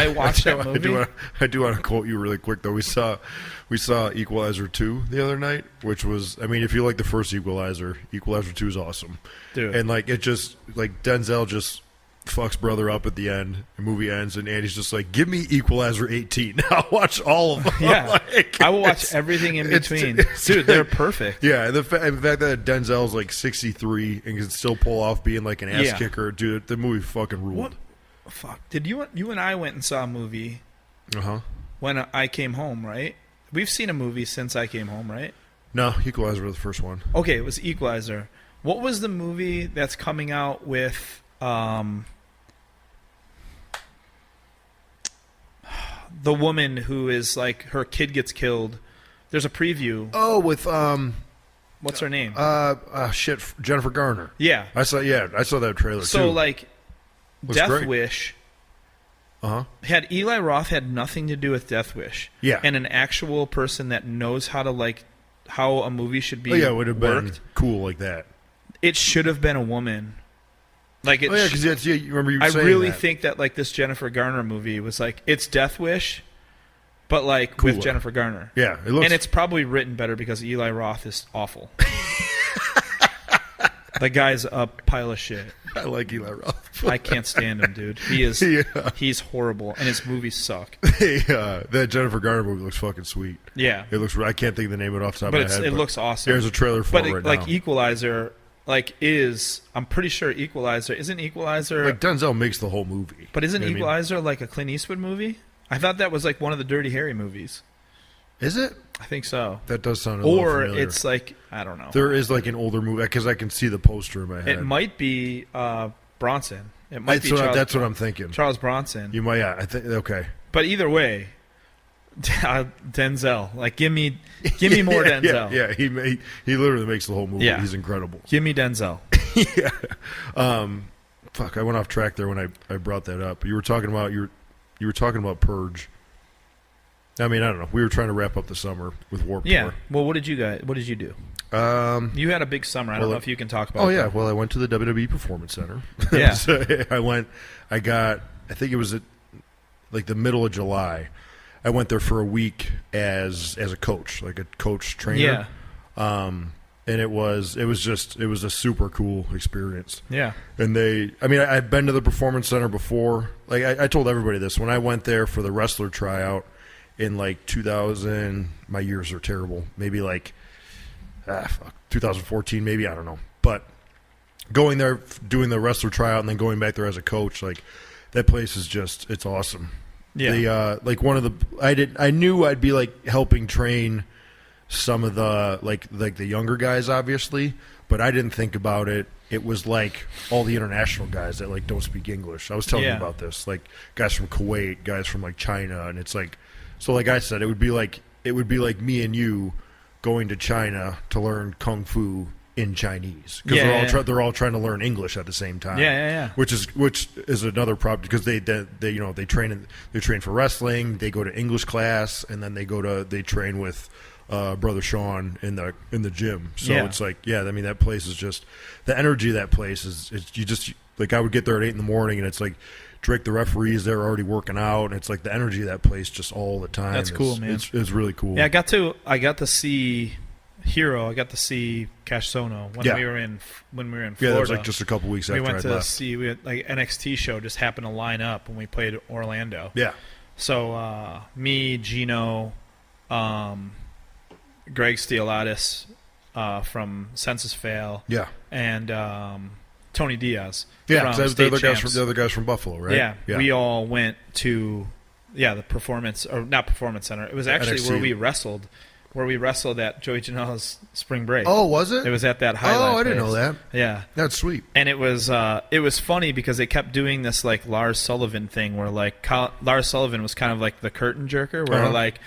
watched that movie. I do want to quote you really quick though. We saw Equalizer 2 the other night, which was, I mean, if you like the first Equalizer 2 is awesome. Dude. And like it just like Denzel just fucks brother up at the end. The movie ends and Andy's just like, "Give me Equalizer 18. I'll watch all of them." Yeah, Like, I will watch it's- everything in it's- between. it's- Dude, they're perfect. Yeah, and the fact that Denzel's like 63 and can still pull off being like an ass Yeah. kicker, dude, the movie fucking ruled. What? Fuck. Did you and I went and saw a movie Uh-huh. when I came home, right? We've seen a movie since I came home, right? No, Equalizer was the first one. Okay, it was Equalizer. What was the movie that's coming out with the woman who is like her kid gets killed? There's a preview. Oh, with What's her name? shit, Jennifer Garner. Yeah. I saw that trailer too. So like Looks Death great. Wish Uh-huh. had Eli Roth had nothing to do with Death Wish. Yeah. And an actual person that knows how to like how a movie should be Oh yeah, it would have been worked. cool like that. It should have been a woman. Like it Oh yeah, because you remember you I saying really that. think that like this Jennifer Garner movie was like it's Death Wish, but like with Cooler. Jennifer Garner. Yeah, it looks. And it's probably written better because Eli Roth is awful. The guy's a pile of shit. I like Eli Roth. I can't stand him, dude. He is Yeah. he's horrible and his movies suck. That Jennifer Garner movie looks fucking sweet. Yeah. It looks. I can't think of the name of it off the top But of my head. it looks awesome. There's a trailer for But it right like now. Equalizer I'm pretty sure Equalizer isn't Equalizer Like Denzel makes the whole movie. but isn't You know what I mean? Equalizer like a Clint Eastwood movie? I thought that was like one of the Dirty Harry movies. Is it? I think so. That does sound a little Or familiar. it's like I don't know. There is like an older movie because I can see the poster in my head. It might be Bronson. It might be That's what I'm thinking. Charles Bronson. You might. Yeah, I think. Okay. But either way, Denzel. Like give me more Denzel. Yeah. He literally makes the whole movie. Yeah. He's incredible. Give me Denzel. Fuck, I went off track there when I brought that up. You were talking about Purge. I mean, I don't know. We were trying to wrap up the summer with Warped Yeah. Tour. Well, what did you do? You had a big summer. I don't know if you can talk about. Oh yeah. Well, I went to the WWE Performance Center. Yeah. So I think it was at like the middle of July. I went there for a week as a coach, like a coach trainer. Yeah. And it was a super cool experience. Yeah. And I've been to the Performance Center before. Like I told everybody this when I went there for the wrestler tryout in like 2000. My years are terrible. Maybe like 2014, maybe, I don't know. But going there, doing the wrestler tryout, and then going back there as a coach, like that place is it's awesome. Yeah. I knew I'd be like helping train some of the like the younger guys, obviously, but I didn't think about it. It was like all the international guys that like don't speak English. I was telling you about this, like guys from Kuwait, guys from like China, and it's like, so like I said, it would be like me and you going to China to learn kung fu in Chinese because they're all trying to learn English at the same time. Yeah. Which is another problem because they train for wrestling. They go to English class and then they train with Brother Sean in the gym. So it's like, I mean, that place is just the energy of that place is you just like I would get there at 8 in the morning and it's like Drake, the referees, they're already working out, and it's like the energy of that place just all the time. That's cool, man. It's really cool. Yeah, I got to see Hero. I got to see Cash Sono when we were in Florida. Yeah, that was like just a couple weeks after we went I'd to left. see like NXT show just happened to line up when we played Orlando. Yeah. So me, Gino, Greg Steelatis from Census Fail. Yeah. And Tony Diaz. Yeah, from the other guys from Buffalo, right? Yeah, we all went to the performance or not performance center. It was actually NXT. where we wrestled at Joey Janela's spring break. Oh, was it? It was at that highlight. Oh, I didn't place. know that. Yeah, that's sweet. And it was funny because they kept doing this like Lars Sullivan thing where like Lars Sullivan was kind of like the curtain jerker where like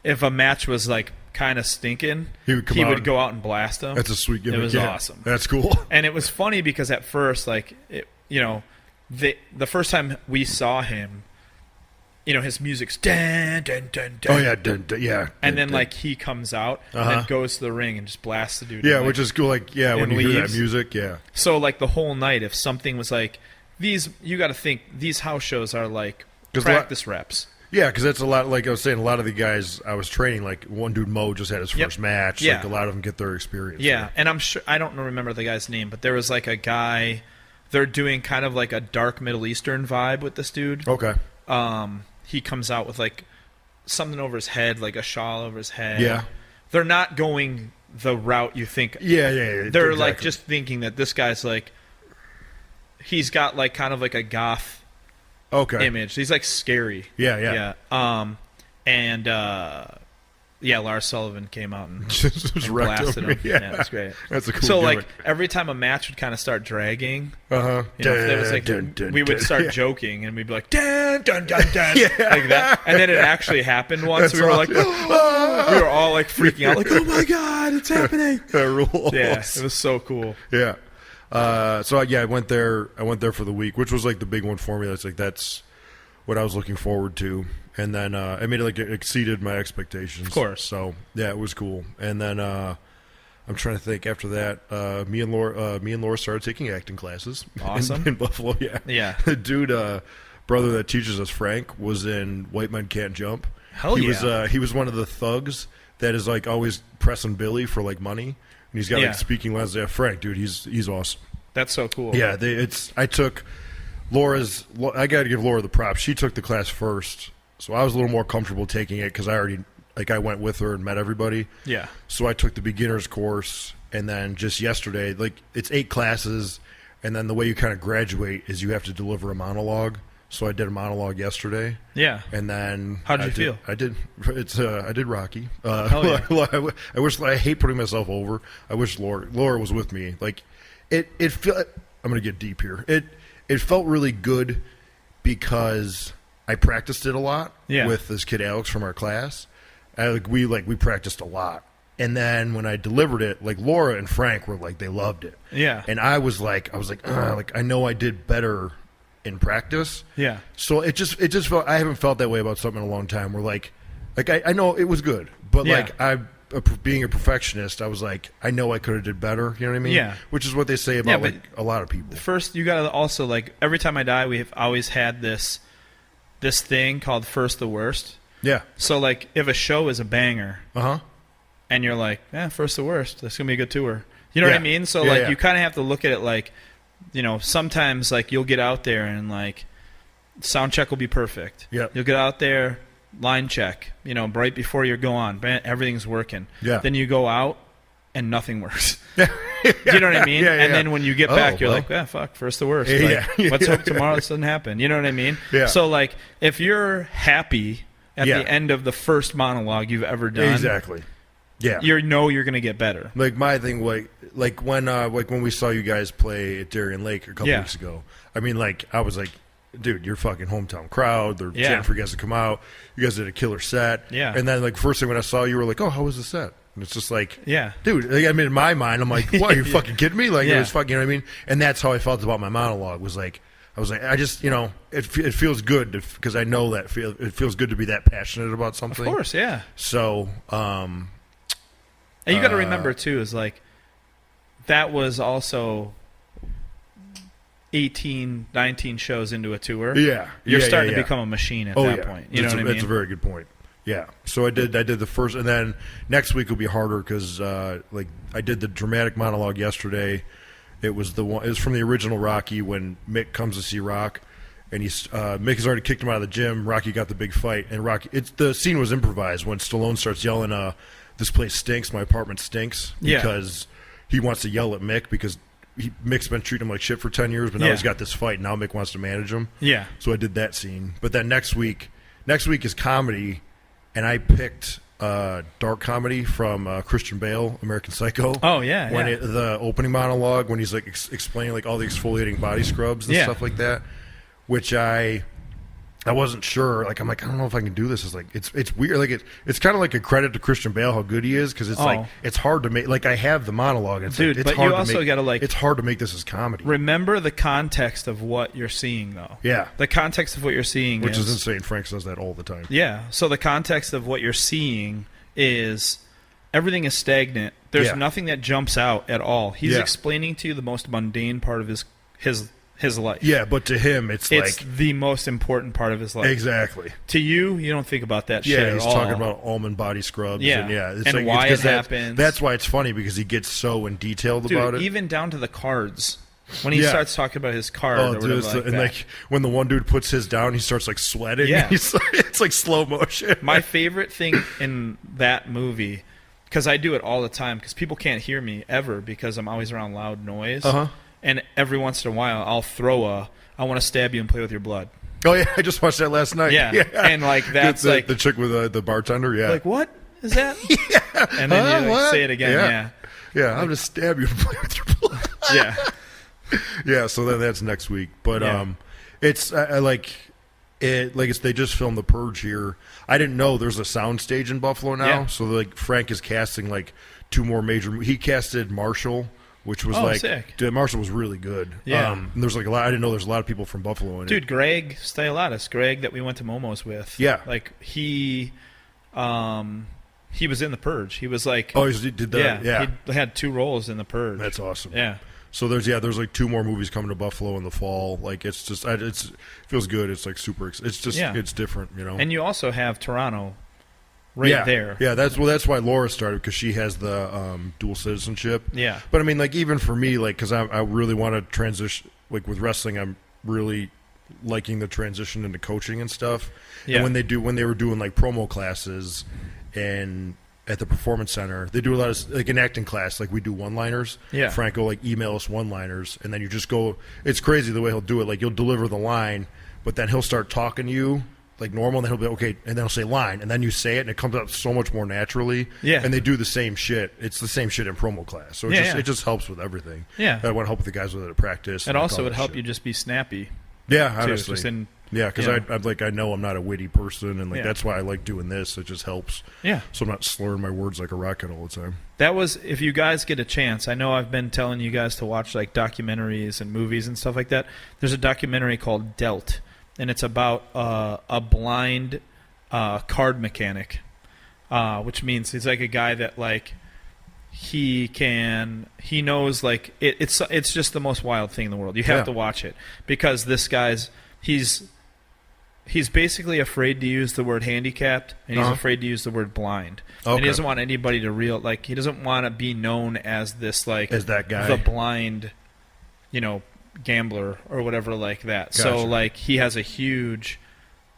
if a match was like kind of stinking, he would go out and blast them. That's a sweet gimmick. It was awesome. That's cool. And it was funny because at first, like, the first time we saw him, his music's dun dun dun dun. Oh yeah, dun, dun, yeah. And then like he comes out and then goes to the ring and just blasts the dude. Yeah, and, which is cool. Like when you hear that leaves. music, yeah. So like the whole night, if something was like these, you got to think these house shows are like practice reps. Yeah, because that's a lot. Like I was saying, a lot of the guys I was training, like one dude Mo just had his first match. Yeah. Like a lot of them get their experience. Yeah, there. and I'm sure I don't remember the guy's name, but there was like a guy. They're doing kind of like a dark Middle Eastern vibe with this dude. Okay. He comes out with like something over his head, like a shawl over his head. Yeah. They're not going the route you think. Yeah. They're exactly. like just thinking that this guy's like. He's got like kind of like a goth. Image. He's like scary. Yeah. Lars Sullivan came out and just and wrecked blasted him. him. Yeah, that's great. That's a cool. So gimmick. like every time a match would kind of start dragging, if there was like dun, dun, we would dun. start joking and we'd be like dun dun dun dun like that, and then it actually happened once. That's We were like, awesome. we were all like freaking out, like, oh my god, it's happening. That rules. Yeah, it was so cool. Yeah. I went there. I went there for the week, which was like the big one for me. That's what I was looking forward to. And then I made it like it exceeded my expectations. Of course. So yeah, it was cool. And then I'm trying to think. After that, me and Laura started taking acting classes. Awesome. in Buffalo. Yeah. Yeah. The dude, brother that teaches us, Frank, was in White Men Can't Jump. Hell yeah. He was one of the thugs that is like always pressing Billy for like money, and he's got like speaking lessons. Yeah, Frank, dude, he's awesome. That's so cool. Yeah, I took Laura's. I got to give Laura the props. She took the class first, so I was a little more comfortable taking it because I already I went with her and met everybody. Yeah. So I took the beginner's course, and then just yesterday, like it's 8 classes, and then the way you kind of graduate is you have to deliver a monologue. So I did a monologue yesterday. Yeah. And then how did you feel? I did Rocky. Hell yeah. I hate putting myself over. I wish Laura was with me. Like it felt. I'm gonna get deep here. It felt really good because I practiced it a lot with this kid Alex from our class. We practiced a lot. And then when I delivered it, like Laura and Frank were like, they loved it. Yeah. And I was like, I know I did better in practice. Yeah. So it just felt, I haven't felt that way about something in a long time. Where like Like I know it was good, but Yeah. like being a perfectionist, I was like, I know I could have did better. You know what I mean? Yeah. Which is what they say about Yeah, but like a lot of people. First, you gotta also like every time I die, we have always had this thing called first the worst. Yeah. So like if a show is a banger Uh-huh. and you're like, first the worst, that's gonna be a good tour. You know what I Yeah. mean? So Yeah, like yeah. you kind of have to look at it like, sometimes like you'll get out there and like sound check will be perfect. Yep. You'll get out there, line check, right before you go on, everything's working. Yeah. Then you go out and nothing works. Do you know what I mean? Yeah, yeah, and yeah. then when you get Oh, back, you're well. like, fuck, first the worst. Yeah, Like, yeah. let's hope tomorrow this doesn't happen. You know what I mean? Yeah. So like if you're happy at Yeah. the end of the first monologue you've ever done, Exactly. Yeah. you're going to get better. Like my thing, like when we saw you guys play at Darien Lake a couple Yeah. weeks ago. I mean, like I was like, dude, your fucking hometown crowd. They're Yeah. chanting for you guys to come out. You guys did a killer set. Yeah. And then like first thing when I saw you, you were like, oh, how was the set? And it's just like, Yeah. dude. Like, I mean, in my mind, I'm like, what? Are you fucking kidding me? Like Yeah. it was fucking. You know what I mean? And that's how I felt about my monologue. Was like. I was like, I just, it feels good because I know that it feels good to be that passionate about something. Of course, yeah. So, And you got to remember too is like that was also 18, 19 shows into a tour. yeah, You're yeah, starting yeah, to yeah. become a machine at that point. You know what I mean? That's a very good point. Yeah. So I did the first, and then next week will be harder because like I did the dramatic monologue yesterday. It was from the original Rocky when Mick comes to see Rock, and Mick has already kicked him out of the gym. Rocky got the big fight, and the scene was improvised when Stallone starts yelling, "This place stinks. My apartment stinks," Yeah. because he wants to yell at Mick because Mick's been treating him like shit for 10 years, but now Yeah. he's got this fight, and now Mick wants to manage him. Yeah. So I did that scene. But then next week is comedy, and I picked dark comedy from Christian Bale, American Psycho. Oh, yeah, When yeah. the opening monologue, when he's like explaining like all the exfoliating body scrubs and Yeah. stuff like that, which I wasn't sure. Like I'm like, I don't know if I can do this. It's like it's weird. Like it's kind of like a credit to Christian Bale how good he is because it's like it's hard to make. Like I have the monologue. It's Dude, like, it's but hard you to also make, gotta, like- it's hard to make this as comedy. Remember the context of what you're seeing, though. Yeah. The context of what you're seeing Which is insane. Frank says that all the time. Yeah. So the context of what you're seeing is everything is stagnant. There's Yeah. nothing that jumps out at all. He's Yeah. explaining to you the most mundane part of his life. Yeah, but to him, it's It's like the most important part of his life. exactly. To you, you don't think about that shit Yeah, at he's all. talking about almond body scrubs. Yeah. and yeah, it's And like, why it's 'cause it that's- happens. That's why it's funny because he gets so in detailed Dude, about it. even down to the cards. When he Yeah. starts talking about his card Oh, or dude, whatever it's like and that. like when the one dude puts his down, he starts like sweating. Yeah. It's like slow motion. My favorite thing in that movie, because I do it all the time, because people can't hear me ever because I'm always around loud noise. Uh-huh. And every once in a while, I'll throw I want to stab you and play with your blood. Oh yeah, I just watched that last night. Yeah. And, like, that's the, like- the chick with the bartender. Yeah, Like, what is that? And then you like, what? say it again. Yeah. yeah. I'm gonna stab you and play with your blood. Yeah. Yeah, so then that's next week. But Yeah. it's I like it. Like they just filmed The Purge here. I didn't know there's a sound stage in Buffalo now. Yeah. So like Frank is casting like two more major. He casted Marshall, which was Oh, like sick. Dude, Marshall was really good. Yeah. And there's like a lot. I didn't know there's a lot of people from Buffalo in it. Dude, Greg Stylatis, Greg that we went to Momo's with. Yeah. Like, he was in The Purge. He was like... Oh, he did that. Yeah, He had 2 roles in The Purge. that's awesome. Yeah. So there's like 2 more movies coming to Buffalo in the fall. Like it's just it feels good. It's like super. It's just Yeah. it's different, you know. And you also have Toronto right there. Yeah, that's why Laura started because she has the dual citizenship. Yeah. But I mean, like even for me, like because I really want to transition. Like with wrestling, I'm really liking the transition into coaching and stuff. Yeah. And when they were doing like promo classes and at the Performance Center, they do a lot of like an acting class. Like we do one-liners. Yeah. Frank will like email us one-liners, and then you just go. It's crazy the way he'll do it. Like you'll deliver the line, but then he'll start talking to you like normal, and then he'll be okay, and then he'll say line, and then you say it, and it comes out so much more naturally. Yeah. And they do the same shit. It's the same shit in promo class, so it just helps with everything. Yeah. I want to help with the guys with it at practice. And also would help you just be snappy. Yeah, too, honestly. just in- Yeah, because Yeah. I know I'm not a witty person, and like Yeah. that's why I like doing this. It just helps. Yeah. So I'm not slurring my words like a rocket all the time. That was, if you guys get a chance, I know I've been telling you guys to watch like documentaries and movies and stuff like that. There's a documentary called Dealt, and it's about a blind card mechanic which means he's like a guy that like he knows like it's just the most wild thing in the world. You have to watch it because this guy's he's basically afraid to use the word handicapped, and he's afraid to use the word blind. And he doesn't want anybody to he doesn't want to be known as this like as that guy, the blind, gambler or whatever like that. Gotcha. So like he has a huge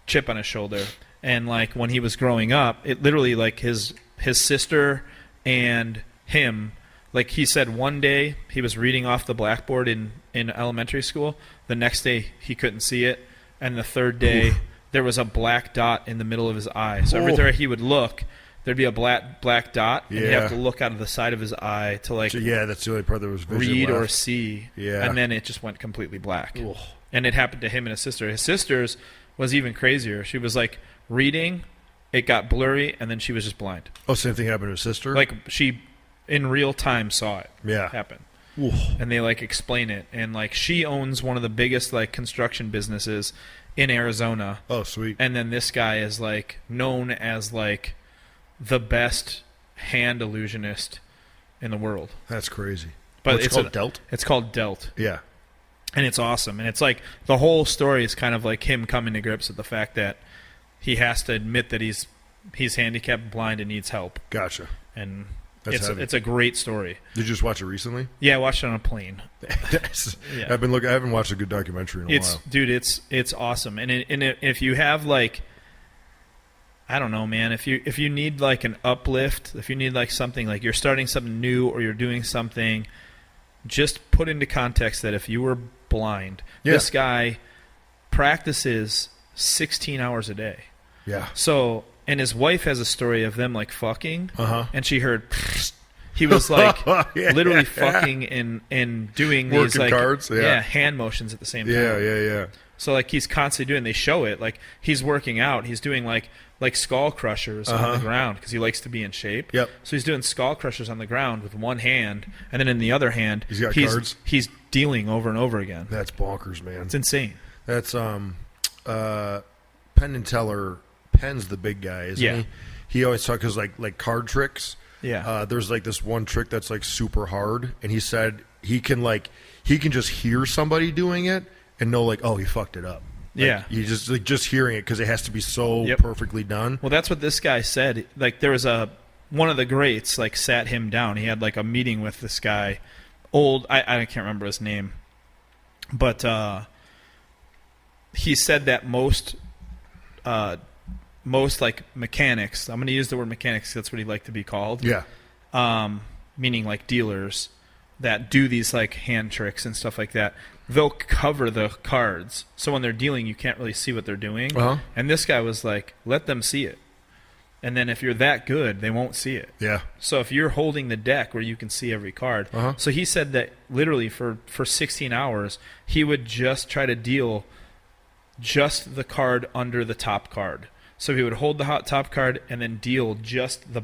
chip on his shoulder, and like when he was growing up, it literally like his sister and him, like he said one day he was reading off the blackboard in elementary school. The next day he couldn't see it, and the third day there was a black dot in the middle of his eye. So every time he would look, there'd be a black dot, and he'd have to look out of the side of his eye to like that's the only part that was vision read left. or see. And then it just went completely black. Ooh. And it happened to him and his sister. His sister's was even crazier. She was like reading, it got blurry, and then she was just blind. Oh, same thing happened to his sister? Like she in real time saw it happen. Ooh. And they like explain it, and like she owns one of the biggest like construction businesses in Arizona. Oh, sweet. And then this guy is like known as like the best hand illusionist in the world. That's crazy. But it's called Delt? It's called Delt. Yeah. And it's awesome. And it's like the whole story is kind of like him coming to grips with the fact that he has to admit that he's handicapped, blind, and needs help. Gotcha. And That's it's a great story. Did you just watch it recently? Yeah, I watched it on a plane. I haven't watched a good documentary in a while. Dude, it's awesome. And if you have like, I don't know, man. If you need like an uplift, if you need like something like you're starting something new or you're doing something, just put into context that if you were blind, this guy practices 16 hours a day. Yeah. So, and his wife has a story of them like fucking, and she heard he was like literally fucking and doing these working like cards, hand motions at the same time. Yeah. So like he's constantly doing. They show it like he's working out. He's doing like skull crushers on the ground because he likes to be in shape. Yep. So he's doing skull crushers on the ground with one hand, and then in the other hand he's got cards. He's dealing over and over again. That's bonkers, man. It's insane. That's Penn and Teller. Penn's the big guy, isn't he? He always talks because like card tricks. Yeah. There's like this one trick that's like super hard, and he said he can just hear somebody doing it and know like, oh, he fucked it up. Like, you just hearing it because it has to be so perfectly done. Well, that's what this guy said. Like there was one of the greats like sat him down. He had like a meeting with this guy, I can't remember his name, but he said that most like mechanics, I'm going to use the word mechanics, that's what he'd like to be called. Yeah. Meaning like dealers that do these like hand tricks and stuff like that. They'll cover the cards. So when they're dealing, you can't really see what they're doing. And this guy was like, let them see it. And then if you're that good, they won't see it. Yeah. So if you're holding the deck where you can see every card. So he said that literally for 16 hours, he would just try to deal just the card under the top card. So he would hold the top card and then deal just the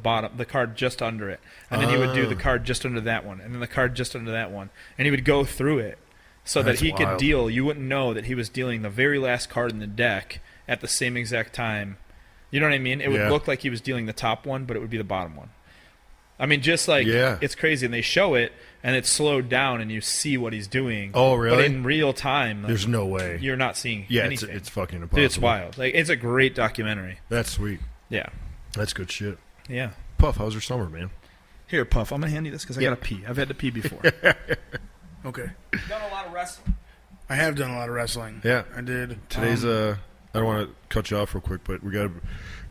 card just under it. And then he would do the card just under that one, and then the card just under that one. And he would go through it so that he could deal. You wouldn't know that he was dealing the very last card in the deck at the same exact time. You know what I mean? It would look like he was dealing the top one, but it would be the bottom one. I mean, just like, it's crazy. And they show it, and it's slowed down, and you see what he's doing. Oh, really? But in real time, like, there's no way. You're not seeing anything. It's fucking impossible. Dude, it's wild. Like, it's a great documentary. That's sweet. Yeah. That's good shit. Yeah. Puff, how's your summer, man? Here, Puff, I'm going to hand you this because I got to pee. I've had to pee before. Okay. You've done a lot of wrestling. I have done a lot of wrestling. Yeah. I did. Today's, I don't want to cut you off real quick, but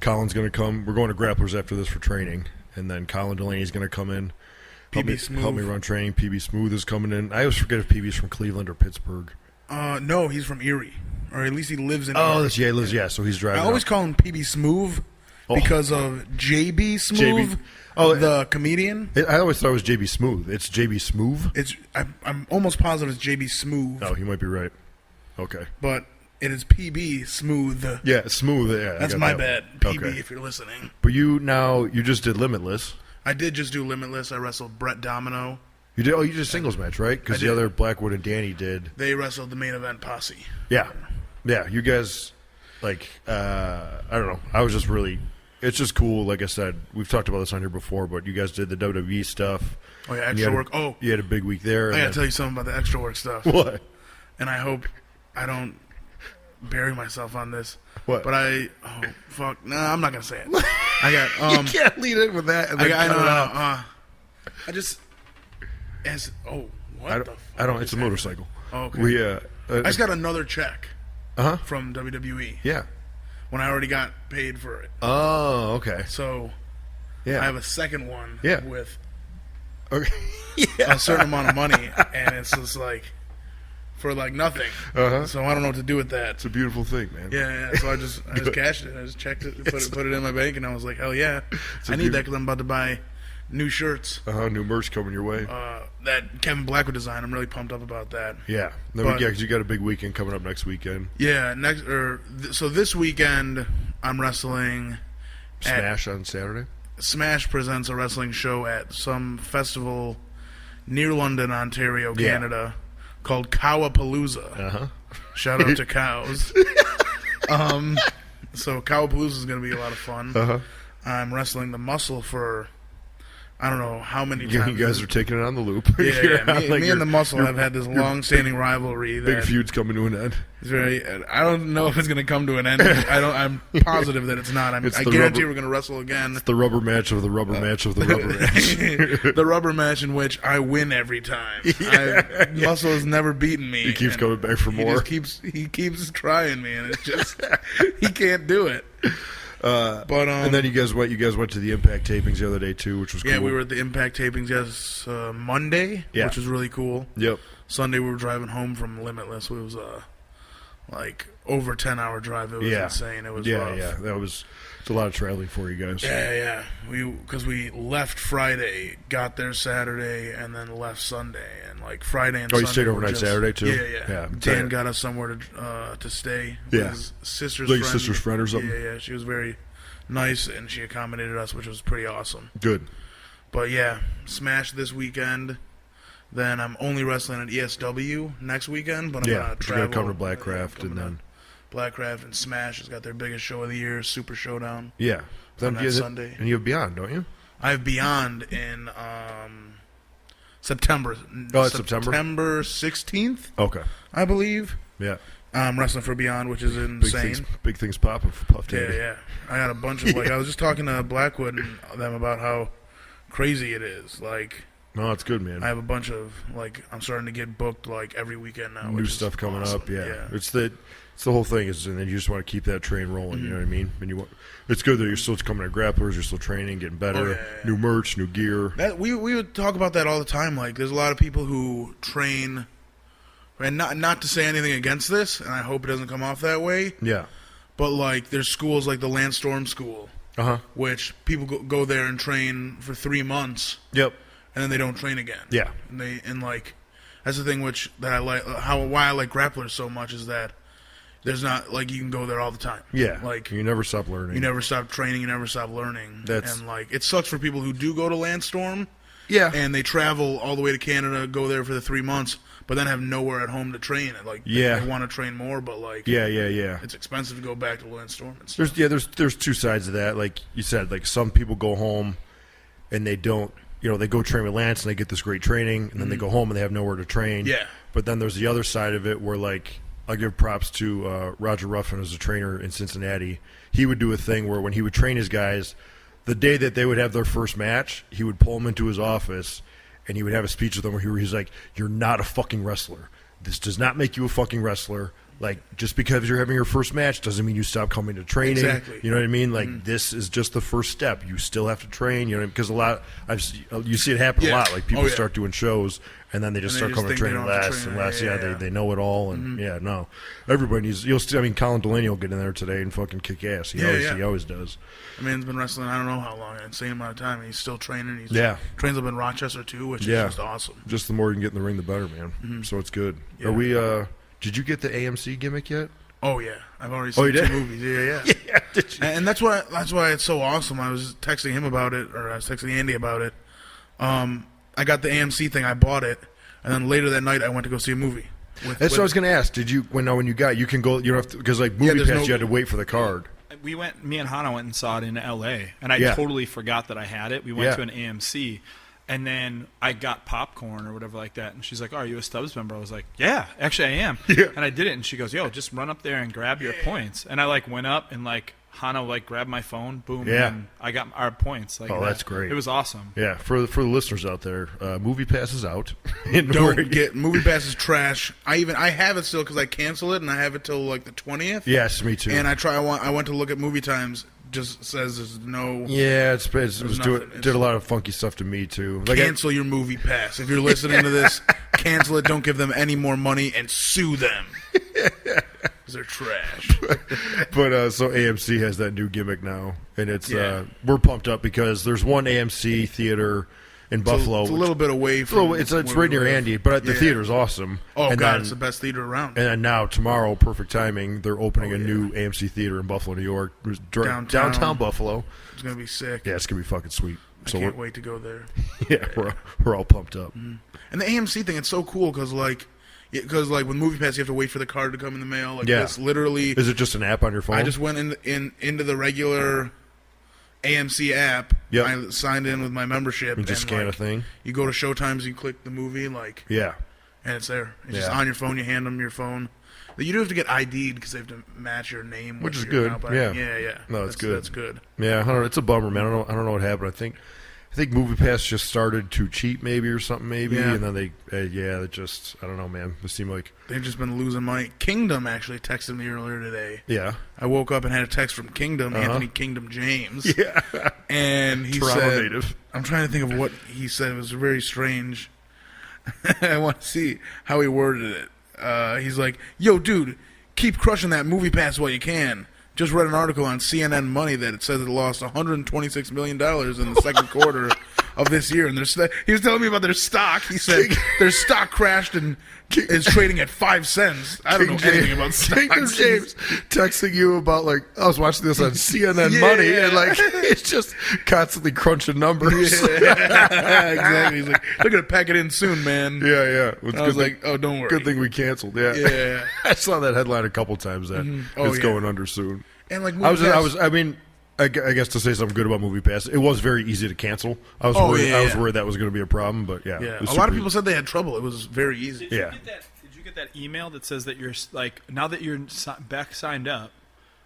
Colin's going to come. We're going to Grapplers after this for training, and then Colin Delaney's going to come in. Help me run training. PB Smooth is coming in. I always forget if PB's from Cleveland or Pittsburgh. No, he's from Erie, or at least he lives in. Oh, Erie. so he's driving. I always call him PB Smooth because of JB Smooth, the comedian. I always thought it was JB Smooth. It's JB Smooth. I'm almost positive it's JB Smooth. Oh, you might be right. Okay, but it is PB Smooth. Yeah, Smooth. Yeah, that's my bad. PB, if you're listening. But you just did Limitless. I did just do Limitless. I wrestled Brett Domino. You did? Oh, you did a singles match, right? Because the other Blackwood and Danny did. They wrestled the main event posse. Yeah. You guys, I don't know. I was just really it's just cool. Like I said, we've talked about this on here before, but you guys did the WWE stuff. Oh, yeah, and you extra had a- work. Oh, you had a big week there. I and got to then- tell you something about the extra work stuff. What? And I hope I don't bury myself on this. What? But oh, fuck. Nah, I'm not going to say it. I got, you can't lead in with that. And I then got, cut it out. I just, what I the don't. fuck I don't. just It's a happened? motorcycle. Oh, okay. We. I just got another check Uh huh. from WWE Yeah. when I already got paid for it. Oh. Okay. So Yeah. I have a second one Yeah. with Okay. Yeah. a certain amount of money, and it's just like for like nothing. Uh-huh. So I don't know what to do with that. It's a beautiful thing, man. Yeah. So I just cashed it. I just checked it, put it in my bank, and I was like, hell yeah, I need that because I'm about to buy new shirts. New merch coming your way. That Kevin Blackwood design. I'm really pumped up about that. Yeah. But- Yeah, because you got a big weekend coming up next weekend. Yeah. So this weekend I'm wrestling. at Smash on Saturday. Smash presents a wrestling show at some festival near London, Ontario, Yeah. Canada, called Cowapalooza. Uh-huh. Shout out to cows. So Cowapalooza is going to be a lot of fun. Uh-huh. I'm wrestling the Muscle for I don't know how many You times. guys are taking it on the loop. yeah, You're yeah. Me, like me and the Muscle have had this long-standing rivalry. big That feud's coming to an end. is very. I don't know if it's going to come to an end. I'm positive that it's not. It's I the guarantee rubber- we're going to wrestle again. The rubber match of the rubber match of the rubber match. The rubber match in which I win every time. Muscle has never beaten me. He keeps and coming back for He more. just keeps trying me, and it's just he can't do it. But And then you guys went to the Impact tapings the other day too, which was cool. yeah, we were at the Impact tapings Monday, Yeah. which was really cool. Yep. Sunday we were driving home from Limitless. It was like over 10-hour drive. It was Yeah. insane. It was Yeah, rough. yeah. It's a lot of traveling for you guys. Yeah. Because we left Friday, got there Saturday, and then left Sunday. And like Friday and Oh, Sunday you stayed were overnight just- Saturday, too? Yeah. Yeah. Dan got us somewhere to stay. With Yeah. his sister's Like friend. your sister's friend or something? Yeah. She was very nice, and she accommodated us, which was pretty awesome. Good. But yeah, Smash this weekend. Then I'm only wrestling at ESW next weekend, but I'm Yeah, gonna but you're gonna travel. come to Blackcraft coming and then to Blackcraft and Smash has got their biggest show of the year, Super Showdown. yeah. Then that Sunday. And you have Beyond, don't you? I have Beyond in September. Oh, it's September? September 16th, Okay. I believe. Yeah. I'm wrestling for Beyond, which is Big insane. things popping for Puff Yeah, Daddy. yeah. I got a bunch of I was just talking to Blackwood and them about how crazy it is. Like No, it's good, man. I have a bunch of I'm starting to get booked like every weekend now. New which is stuff coming awesome. up. Yeah. It's the whole thing is, and then you just want to keep that train rolling. Mm-hmm. You know what I mean? And it's good that you're still coming to grapplers. You're still training, getting better. Oh, yeah. New merch, new gear. That we would talk about that all the time. Like, there's a lot of people who train, and not to say anything against this, and I hope it doesn't come off that way. Yeah. But like, there's schools like the Lance Storm School, Uh huh. which people go there and train for 3 months, Yep. and then they don't train again. Yeah. And like, that's the thing that I like. Why I like grapplers so much is that there's not like you can go there all the time. Yeah. Like you never stop learning. you never stop training, you never stop learning. That's- and like it sucks for people who do go to Lance Storm. Yeah. And they travel all the way to Canada, go there for the 3 months, but then have nowhere at home to train. Like, Yeah. they want to train more, but like, Yeah. it's expensive to go back to Lance Storm and stuff. There's two sides of that. Like you said, like some people go home and they don't, they go train with Lance and they get this great training, and then they go home and they have nowhere to train. Yeah. But then there's the other side of it where, like, I'll give props to Roger Ruffin as a trainer in Cincinnati. He would do a thing where when he would train his guys, the day that they would have their first match, he would pull them into his office and he would have a speech with them where he's like, "You're not a fucking wrestler. This does not make you a fucking wrestler. Like, just because you're having your first match doesn't mean you stop coming to training." Exactly. You know what I mean? Like, this is just the first step. You still have to train. You know, because you see it happen a Yeah. lot. Like, people Oh, yeah. start doing shows and then they just And they start just coming to think they training don't have to less train. and less. Yeah, Yeah, yeah. they know it all. And yeah, no, everybody needs. Colin Delaney will get in there today and fucking kick ass. He always does. I mean, he's been wrestling, I don't know how long, an insane amount of time, and he's still training. He's trains up in Rochester, too, which Yeah. is just awesome. Just the more you can get in the ring, the better, man. So it's good. Yeah. Are we? Did you get the AMC gimmick yet? Oh, yeah. I've already Oh, seen you 2 did? movies. Yeah. Yeah, did you? And that's why it's so awesome. I was texting him about it, or I was texting Andy about it. I got the AMC thing. I bought it, and then later that night I went to go see a movie. That's what I was going to ask. Did you when you got you can go? You don't have to because like movie there's pass no- you had to wait for the card. Me and Hannah went and saw it in L.A., and I Yeah. totally forgot that I had it. We went Yeah. to an AMC, and then I got popcorn or whatever like that, and she's like, "Oh, are you a Stubbs member?" I was like, "Yeah, actually I am." Yeah. And I did it, and she goes, "Yo, just run up there and grab your points." And I like went up and like Hannah like grabbed my phone, boom, Yeah. and I got our points. Like, Oh, that. that's great. It was awesome. Yeah, for the listeners out there, Movie Pass is out. And Don't we're- get Movie Pass is trash. I have it still because I cancel it and I have it till like the 20th. Yes, me too. And I went to look at Movie Times. Just says there's no yeah, it was nothing. did a lot of funky stuff to me too. Like I- cancel your Movie Pass. If you're listening to this, cancel it. Don't give them any more money and sue them. 'Cause they're trash. But so AMC has that new gimmick now, and it's Yeah. we're pumped up because there's one AMC theater in Buffalo. It's a little bit away It's, from. it's where right we near live. Andy, but the Yeah. theater's awesome. Oh and god, then, it's the best theater around. and then now tomorrow, perfect timing. They're opening a new AMC theater in Buffalo, New York, downtown Buffalo. It's gonna be sick. Yeah, it's gonna be fucking sweet. I So can't wait to go there. yeah, we're all pumped up. And the AMC thing, it's so cool because like with Movie Pass, you have to wait for the card to come in the mail. Like Yeah. this, literally. Is it just an app on your phone? I just went into the regular AMC app. Yep. I signed in with my membership. You just and, scan like, a thing. You go to Showtimes, you click the movie, like, Yeah. and it's there. It's just Yeah. on your phone. You hand them your phone. You do have to get ID'd because they have to match your name, Which with is your good. now, but Yeah. yeah. No, it's good. That's good. Yeah, I don't know. It's a bummer, man. I don't know what happened. I think Movie Pass just started too cheap, maybe or something, maybe, Yeah. and then they just I don't know, man. It seemed like They've just been losing money. Kingdom actually texted me earlier today. yeah, I woke up and had a text from Kingdom, Anthony Kingdom James. yeah, And he Toronto said, native. I'm trying to think of what he said. It was very strange. I want to see how he worded it. He's like, yo, dude, keep crushing that Movie Pass while you can. Just read an article on CNN Money that it says it lost $126 million in the second quarter of this year. And he was telling me about their stock. He said their stock crashed and is trading at 5 cents. I don't know anything about Kingdom stocks. James texting you about like I was watching this on CNN Yeah. Money and like it's just constantly crunching numbers. Yeah, exactly. He's like, they're going to pack it in soon, man. yeah. It's I was good like, oh, don't worry. good thing we canceled. Yeah, Yeah. I saw that headline a couple times that Oh, it's yeah. going under soon. And like, I guess to say something good about Movie Pass, it was very easy to cancel. I was Oh, worried. yeah, I was yeah. worried that was going to be a problem, but yeah, Yeah, it was a lot of super people said they had trouble. It was very easy. Did Yeah. you get that email that says that you're like now that you're back signed up?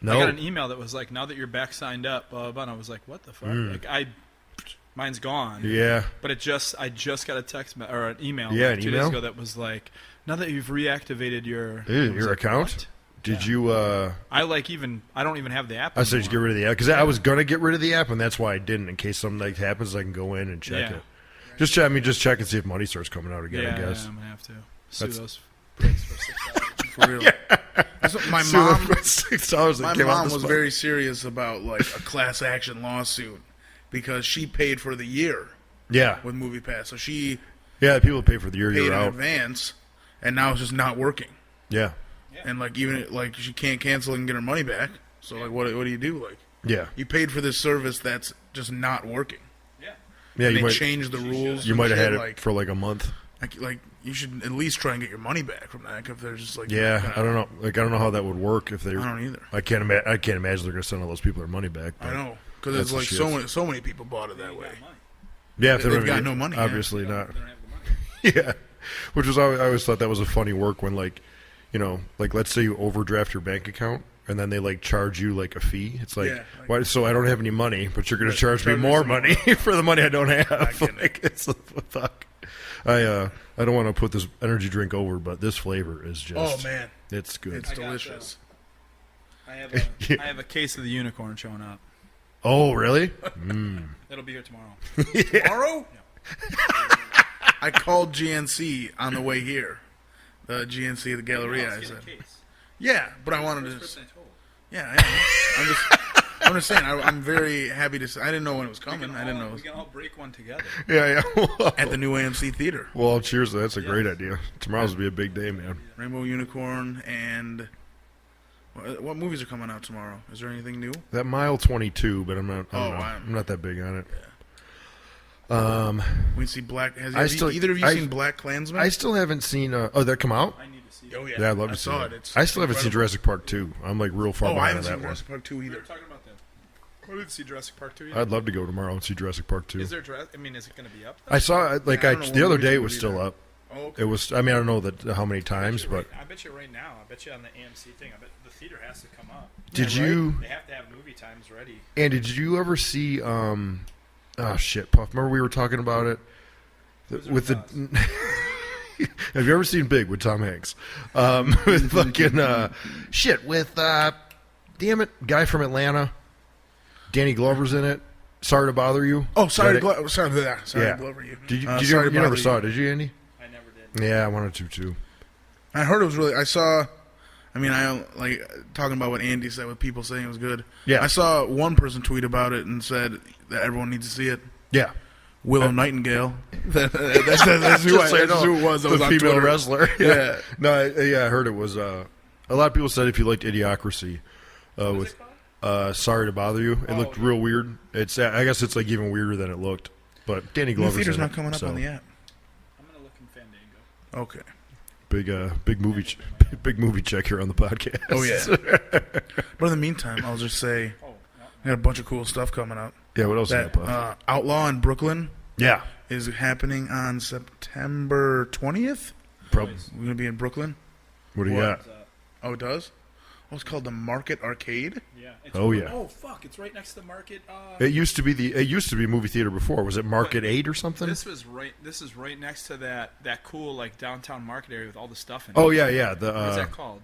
No. I got an email that was like now that you're back signed up, blah, blah, blah, and I was like, what the fuck? Mine's gone. Hmm. Yeah. But I just got a text or an email Yeah, like an 2 email? days ago that was like, now that you've reactivated your Ew, I was your like, account? what? Did Yeah. you? I don't even have the app. I said just get anymore. rid of the app because I was gonna get rid of the app, and that's why I didn't. In case something like happens, I can go in and check Yeah. it. Just check. I mean, just check and see if money starts coming out again. Yeah, I guess. I'm gonna have to sue That's- those pricks for $6. For real. That's what my So mom, $6 my that came out mom this was month. very serious about like a class action lawsuit because she paid for the year Yeah, with Movie Pass, so she yeah. People pay for the year paid in you're out. advance, and now it's just not working. Yeah, And like even like she can't cancel and get her money back. So like what do you do? Like yeah, you paid for this service that's just not working. Yeah. yeah. And You they might, changed the rules. you and might have shit, had it like, for like a month. like you should at least try and get your money back from that. If they're just like Yeah, I don't know. Like I don't know how that would work if they. I don't either. I can't imagine they're gonna send all those people their money back. But I know because That's it's the like shit. so many people bought it that way. Yeah, if They've don't got have no money, yeah. Obviously not. Yeah, which was I always thought that was a funny work when like, you know, like let's say you overdraft your bank account and then they like charge you like a fee. It's like, Yeah, like- why? So I don't have any money, but you're going to Right, charge me charge me more some more. money for the money I don't have. get it. Like, it's what the fuck. I don't want to put this energy drink over, but this flavor is just. Oh man, it's good. it's delicious. I have a case of the unicorn showing up. Oh really? It'll be here tomorrow. Tomorrow? I called GNC on the way here. The GNC of the Galleria. I said, yeah, but I wanted to. Yeah, I'm just saying. I'm very happy to. I didn't know when it was coming. I didn't know it We was can all break one together. Yeah. at the new AMC theater. Well, cheers. That's a great idea. Tomorrow's gonna be a big day, man. Rainbow Unicorn and what movies are coming out tomorrow? Is there anything new? That mile 22, but I'm not. Oh, I'm not that big on it. We see Black. Has I still- either of you I- seen Black Klansman? I still haven't seen. Oh, that come out? I need to see see it. Oh yeah, Yeah, I'd love to see saw it. It's I still haven't seen incredible. Jurassic Park 2. I'm like real far Oh, I behind haven't on seen that one. Jurassic Park 2 We either. were talking about that. We didn't see Jurassic Park 2 either. I'd love to go tomorrow and see Jurassic Park 2. Is there Jurassic? I mean, is it going to be up? I saw like I don't know the what other movies day it it would was be still there. up. Oh, okay. It was. I mean, I don't know that how many times, but I bet you right now. I bet you on the AMC thing. I bet the theater has to come up. did right? you? They have to have movie times ready. And did you ever see? Oh shit, Puff! Remember we were talking about it with the. Have you ever seen Big with Tom Hanks? With fucking shit with damn it, guy from Atlanta. Danny Glover's in it. Sorry to bother you. Oh, sorry, Is that it? sorry Yeah. to Glover you. Did you? Sorry Did to you never bother saw it? Did you, Andy? I never did. Yeah, I wanted to too. I heard it was really. I saw. I mean, I like talking about what Andy said with people saying it was good. Yeah. I saw one person tweet about it and said that everyone needs to see it. Yeah. Willow Nightingale. that's who, Just so you that's know, who it was. That the was on female Twitter. wrestler. Yeah. No, I heard it was. A lot of people said if you liked Idiocracy, with Sorry to Bother You, it looked real weird. It's. I guess it's like even weirder than it looked. But Danny The Glover's theater's in not it, coming up so on the app. I'm going to look in Fandango. Okay. big movie, big movie check here on the podcast. Oh yeah. But in the meantime, I'll just say I got a bunch of cool stuff coming up. Yeah. What else? That is up? Outlaw in Brooklyn Yeah. is happening on September 20th. Probably. We're gonna be in Brooklyn. What do you What? got? Oh, it does. Oh, it's called the Market Arcade. Yeah. Oh, yeah. Oh fuck! It's right next to the market. It used to be a movie theater before. Was it Market 8 or something? This is right next to that cool like downtown market area with all the stuff in it. Oh yeah, yeah. The What is that called?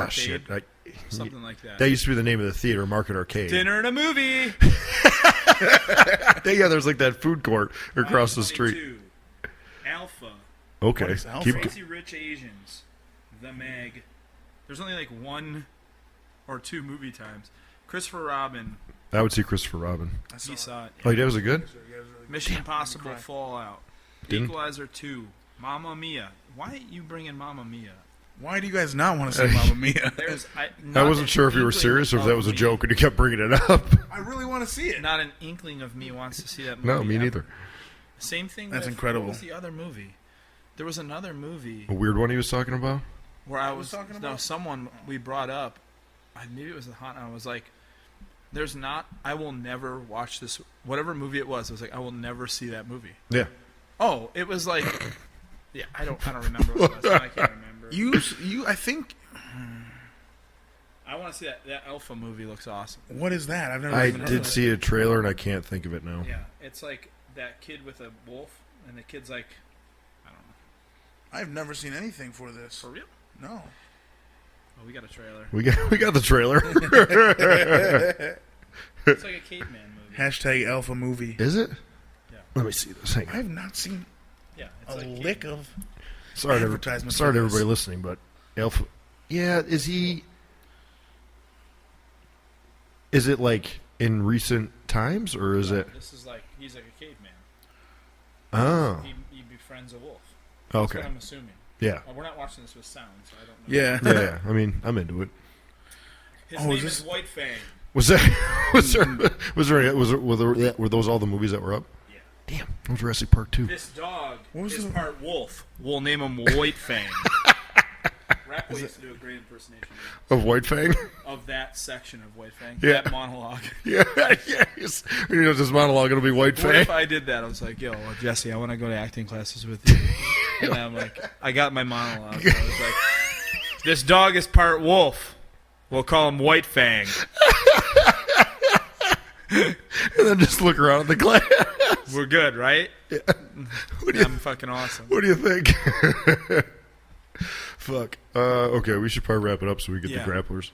shit. Arcade? Something like that. That used to be the name of the theater, Market Arcade. Dinner and a movie. Yeah, there's like that food court across the street. 22. Alpha. Okay. What is Alpha? Crazy Rich Asians. The Meg. There's only like one or two movie times. Christopher Robin. I would see Christopher Robin. He saw it. Oh, yeah, was it good? Mission Impossible Fallout. Didn't- Equalizer 2. Mamma Mia. Why you bringing Mamma Mia? Why do you guys not want to see Mamma Mia? There's I wasn't sure if you were serious or if that was a joke and you kept bringing it up. I really want to see it. Not an inkling of me wants to see that movie. No, me ever. neither. Same thing. That's with, incredible. What was the other movie? There was another movie A weird one he was talking about? where I What was was talking no about? someone we brought up. Maybe it was the hot. I was like, "There's not. I will never watch this. Whatever movie it was, I was like, I will never see that movie." Yeah. Oh, it was like, yeah, I don't remember what it was. I can't remember. You. I think. I want to see that Alpha movie. Looks awesome. What is that? I've never. I even heard did of it. see a trailer and I can't think of it now. Yeah, it's like that kid with a wolf, and the kid's like, I don't know. I've never seen anything for this. For real? No. Oh, we got a trailer. We got the trailer. It's like a caveman movie. Hashtag Alpha movie. Is it? Yeah. Let me see this. Hang I on. have not seen Yeah, it's a like lick caveman. of. Sorry to advertisements sorry to for this. everybody listening, but Alpha. Yeah, is he? Is it like in recent times or is it? This is like he's like a caveman. Oh, He befriends a wolf. That's okay. what I'm assuming. Yeah. We're not watching this with sound, so I don't know. Yeah. Yeah, I mean, I'm into it. His Oh, name is is this- White Fang. Was were those all the movies that were up? Yeah. Damn, that was Jurassic Park 2. This dog What was is the- part wolf. We'll name him White Fang. Rappo used to do a great impersonation Of White Fang? of that section of White Fang. Yeah. That monologue. Yeah, yes. You know, this monologue, it'll be White What if Fang. I did that? I was like, yo, Jesse, I want to go to acting classes with you. And I'm like, I got my monologue. I was like, this dog is part wolf. We'll call him White Fang. And then just look around at the class. We're good, right? What do you, I'm fucking awesome. what do you think? Fuck. Okay, we should probably wrap it up so we get Yeah. the grapplers.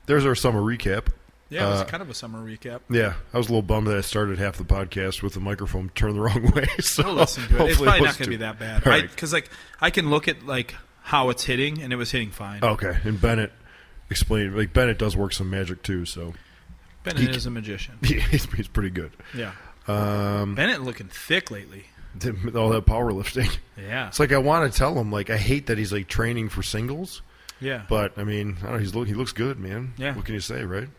There's our summer recap. Yeah, it was kind of a summer recap. Yeah, I was a little bummed that I started half the podcast with the microphone turned the wrong way. So I'll listen to it. It's hopefully probably not wasn't going to be too- that bad. All right. Because like I can look at like how it's hitting, and it was hitting fine. Okay, and Bennett explained. Like Bennett does work some magic too, so Bennett is a magician. he's pretty good. Yeah. Bennett looking thick lately. All that powerlifting. Yeah. It's like I want to tell him like I hate that he's like training for singles, Yeah. but I mean I don't know, he looks good, man. Yeah. What can you say, right?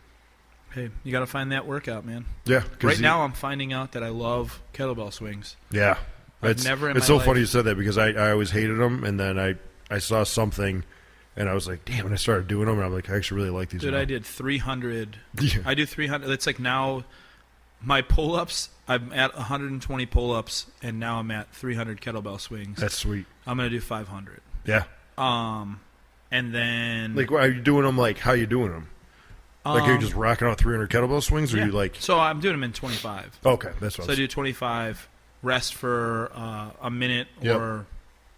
Hey, you got to find that workout, man. Yeah. Right now, I'm finding out that I love kettlebell swings. Yeah. I've It's, never in it's my so life- funny you said that because I always hated them, and then I I saw something, and I was like, damn. And I started doing them, and I'm like, I actually really like these. Dude, now. I did 300. Yeah. I do 300. It's like now my pull-ups, I'm at 120 pull-ups, and now I'm at 300 kettlebell swings. That's sweet. I'm going to do 500. Yeah. And then... Like, are you doing them? Like, how you doing them? Like, are you just rocking out 300 kettlebell swings, or yeah. you like? So I'm doing them in 25. Okay, that's what. So I do 25, rest for a minute, Yep. or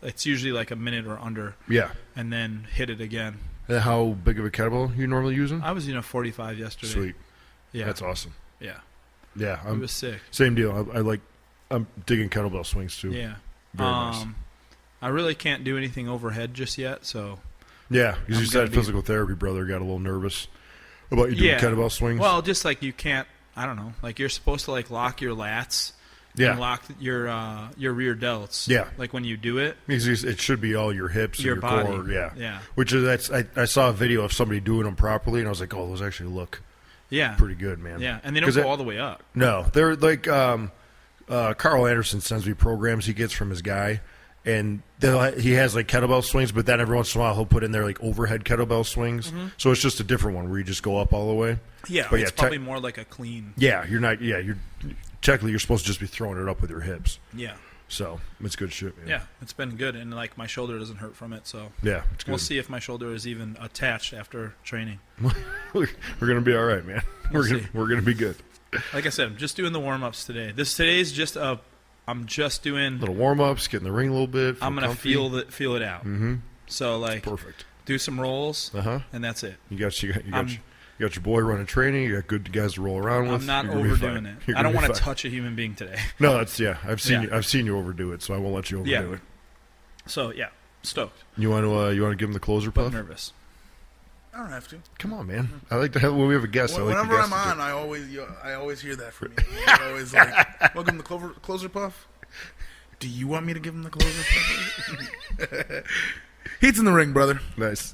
it's usually like a minute or under, Yeah. and then hit it again. And how big of a kettlebell you normally using? I was 45 yesterday. Sweet. Yeah. That's awesome. Yeah. Yeah, It was sick. same deal. I'm digging kettlebell swings too. Yeah. Very nice. I really can't do anything overhead just yet, so... Yeah, because you I'm said gonna be- physical therapy brother got a little nervous about you doing kettlebell swings. Well, just like you can't, I don't know, like you're supposed to like lock your lats yeah, and lock your rear delts. Yeah. Like when you do it, because it should be all your hips your and your body. core. Yeah, Yeah. Which is I saw a video of somebody doing them properly, and I was like, oh, those actually look Yeah. pretty good, man. Yeah. And they don't 'Cause go all the way up. No, they're like Carl Anderson sends me programs he gets from his guy, and he has like kettlebell swings, but then every once in a while he'll put in there like overhead kettlebell swings. So it's just a different one where you just go up all the way. Yeah. But It's yeah, probably more like a clean. Yeah, you're not. Yeah, you're technically you're supposed to just be throwing it up with your hips. Yeah. So it's good shit, man. Yeah. It's been good. And like my shoulder doesn't hurt from it. So Yeah, it's good. we'll see if my shoulder is even attached after training. We're gonna be all right, man. We'll see. We're gonna be good. Like I said, I'm just doing the warm ups today. Today's just I'm just doing. Little warm ups, get in the ring a little bit. I'm gonna feel it out. Mm-hmm. So like, Perfect. do some rolls, Uh-huh. and that's it. You got you I'm- got your boy running training. You got good guys to roll around with. I'm not You're gonna be overdoing fine. it. You're I don't gonna be want to fine. touch a human being today. No, that's I've seen Yeah. I've seen you overdo it, so I won't let you overdo Yeah. it. So yeah, stoked, You want to give him the closer but puff? nervous. I don't have to. Come on, man. I like to have when we have a guest. I like Whenever the guest I'm to on, I always hear that from you. You're always like, "Welcome to closer puff." Do you want me to give him the closer puff? Heat's in the ring, brother. do. Nice.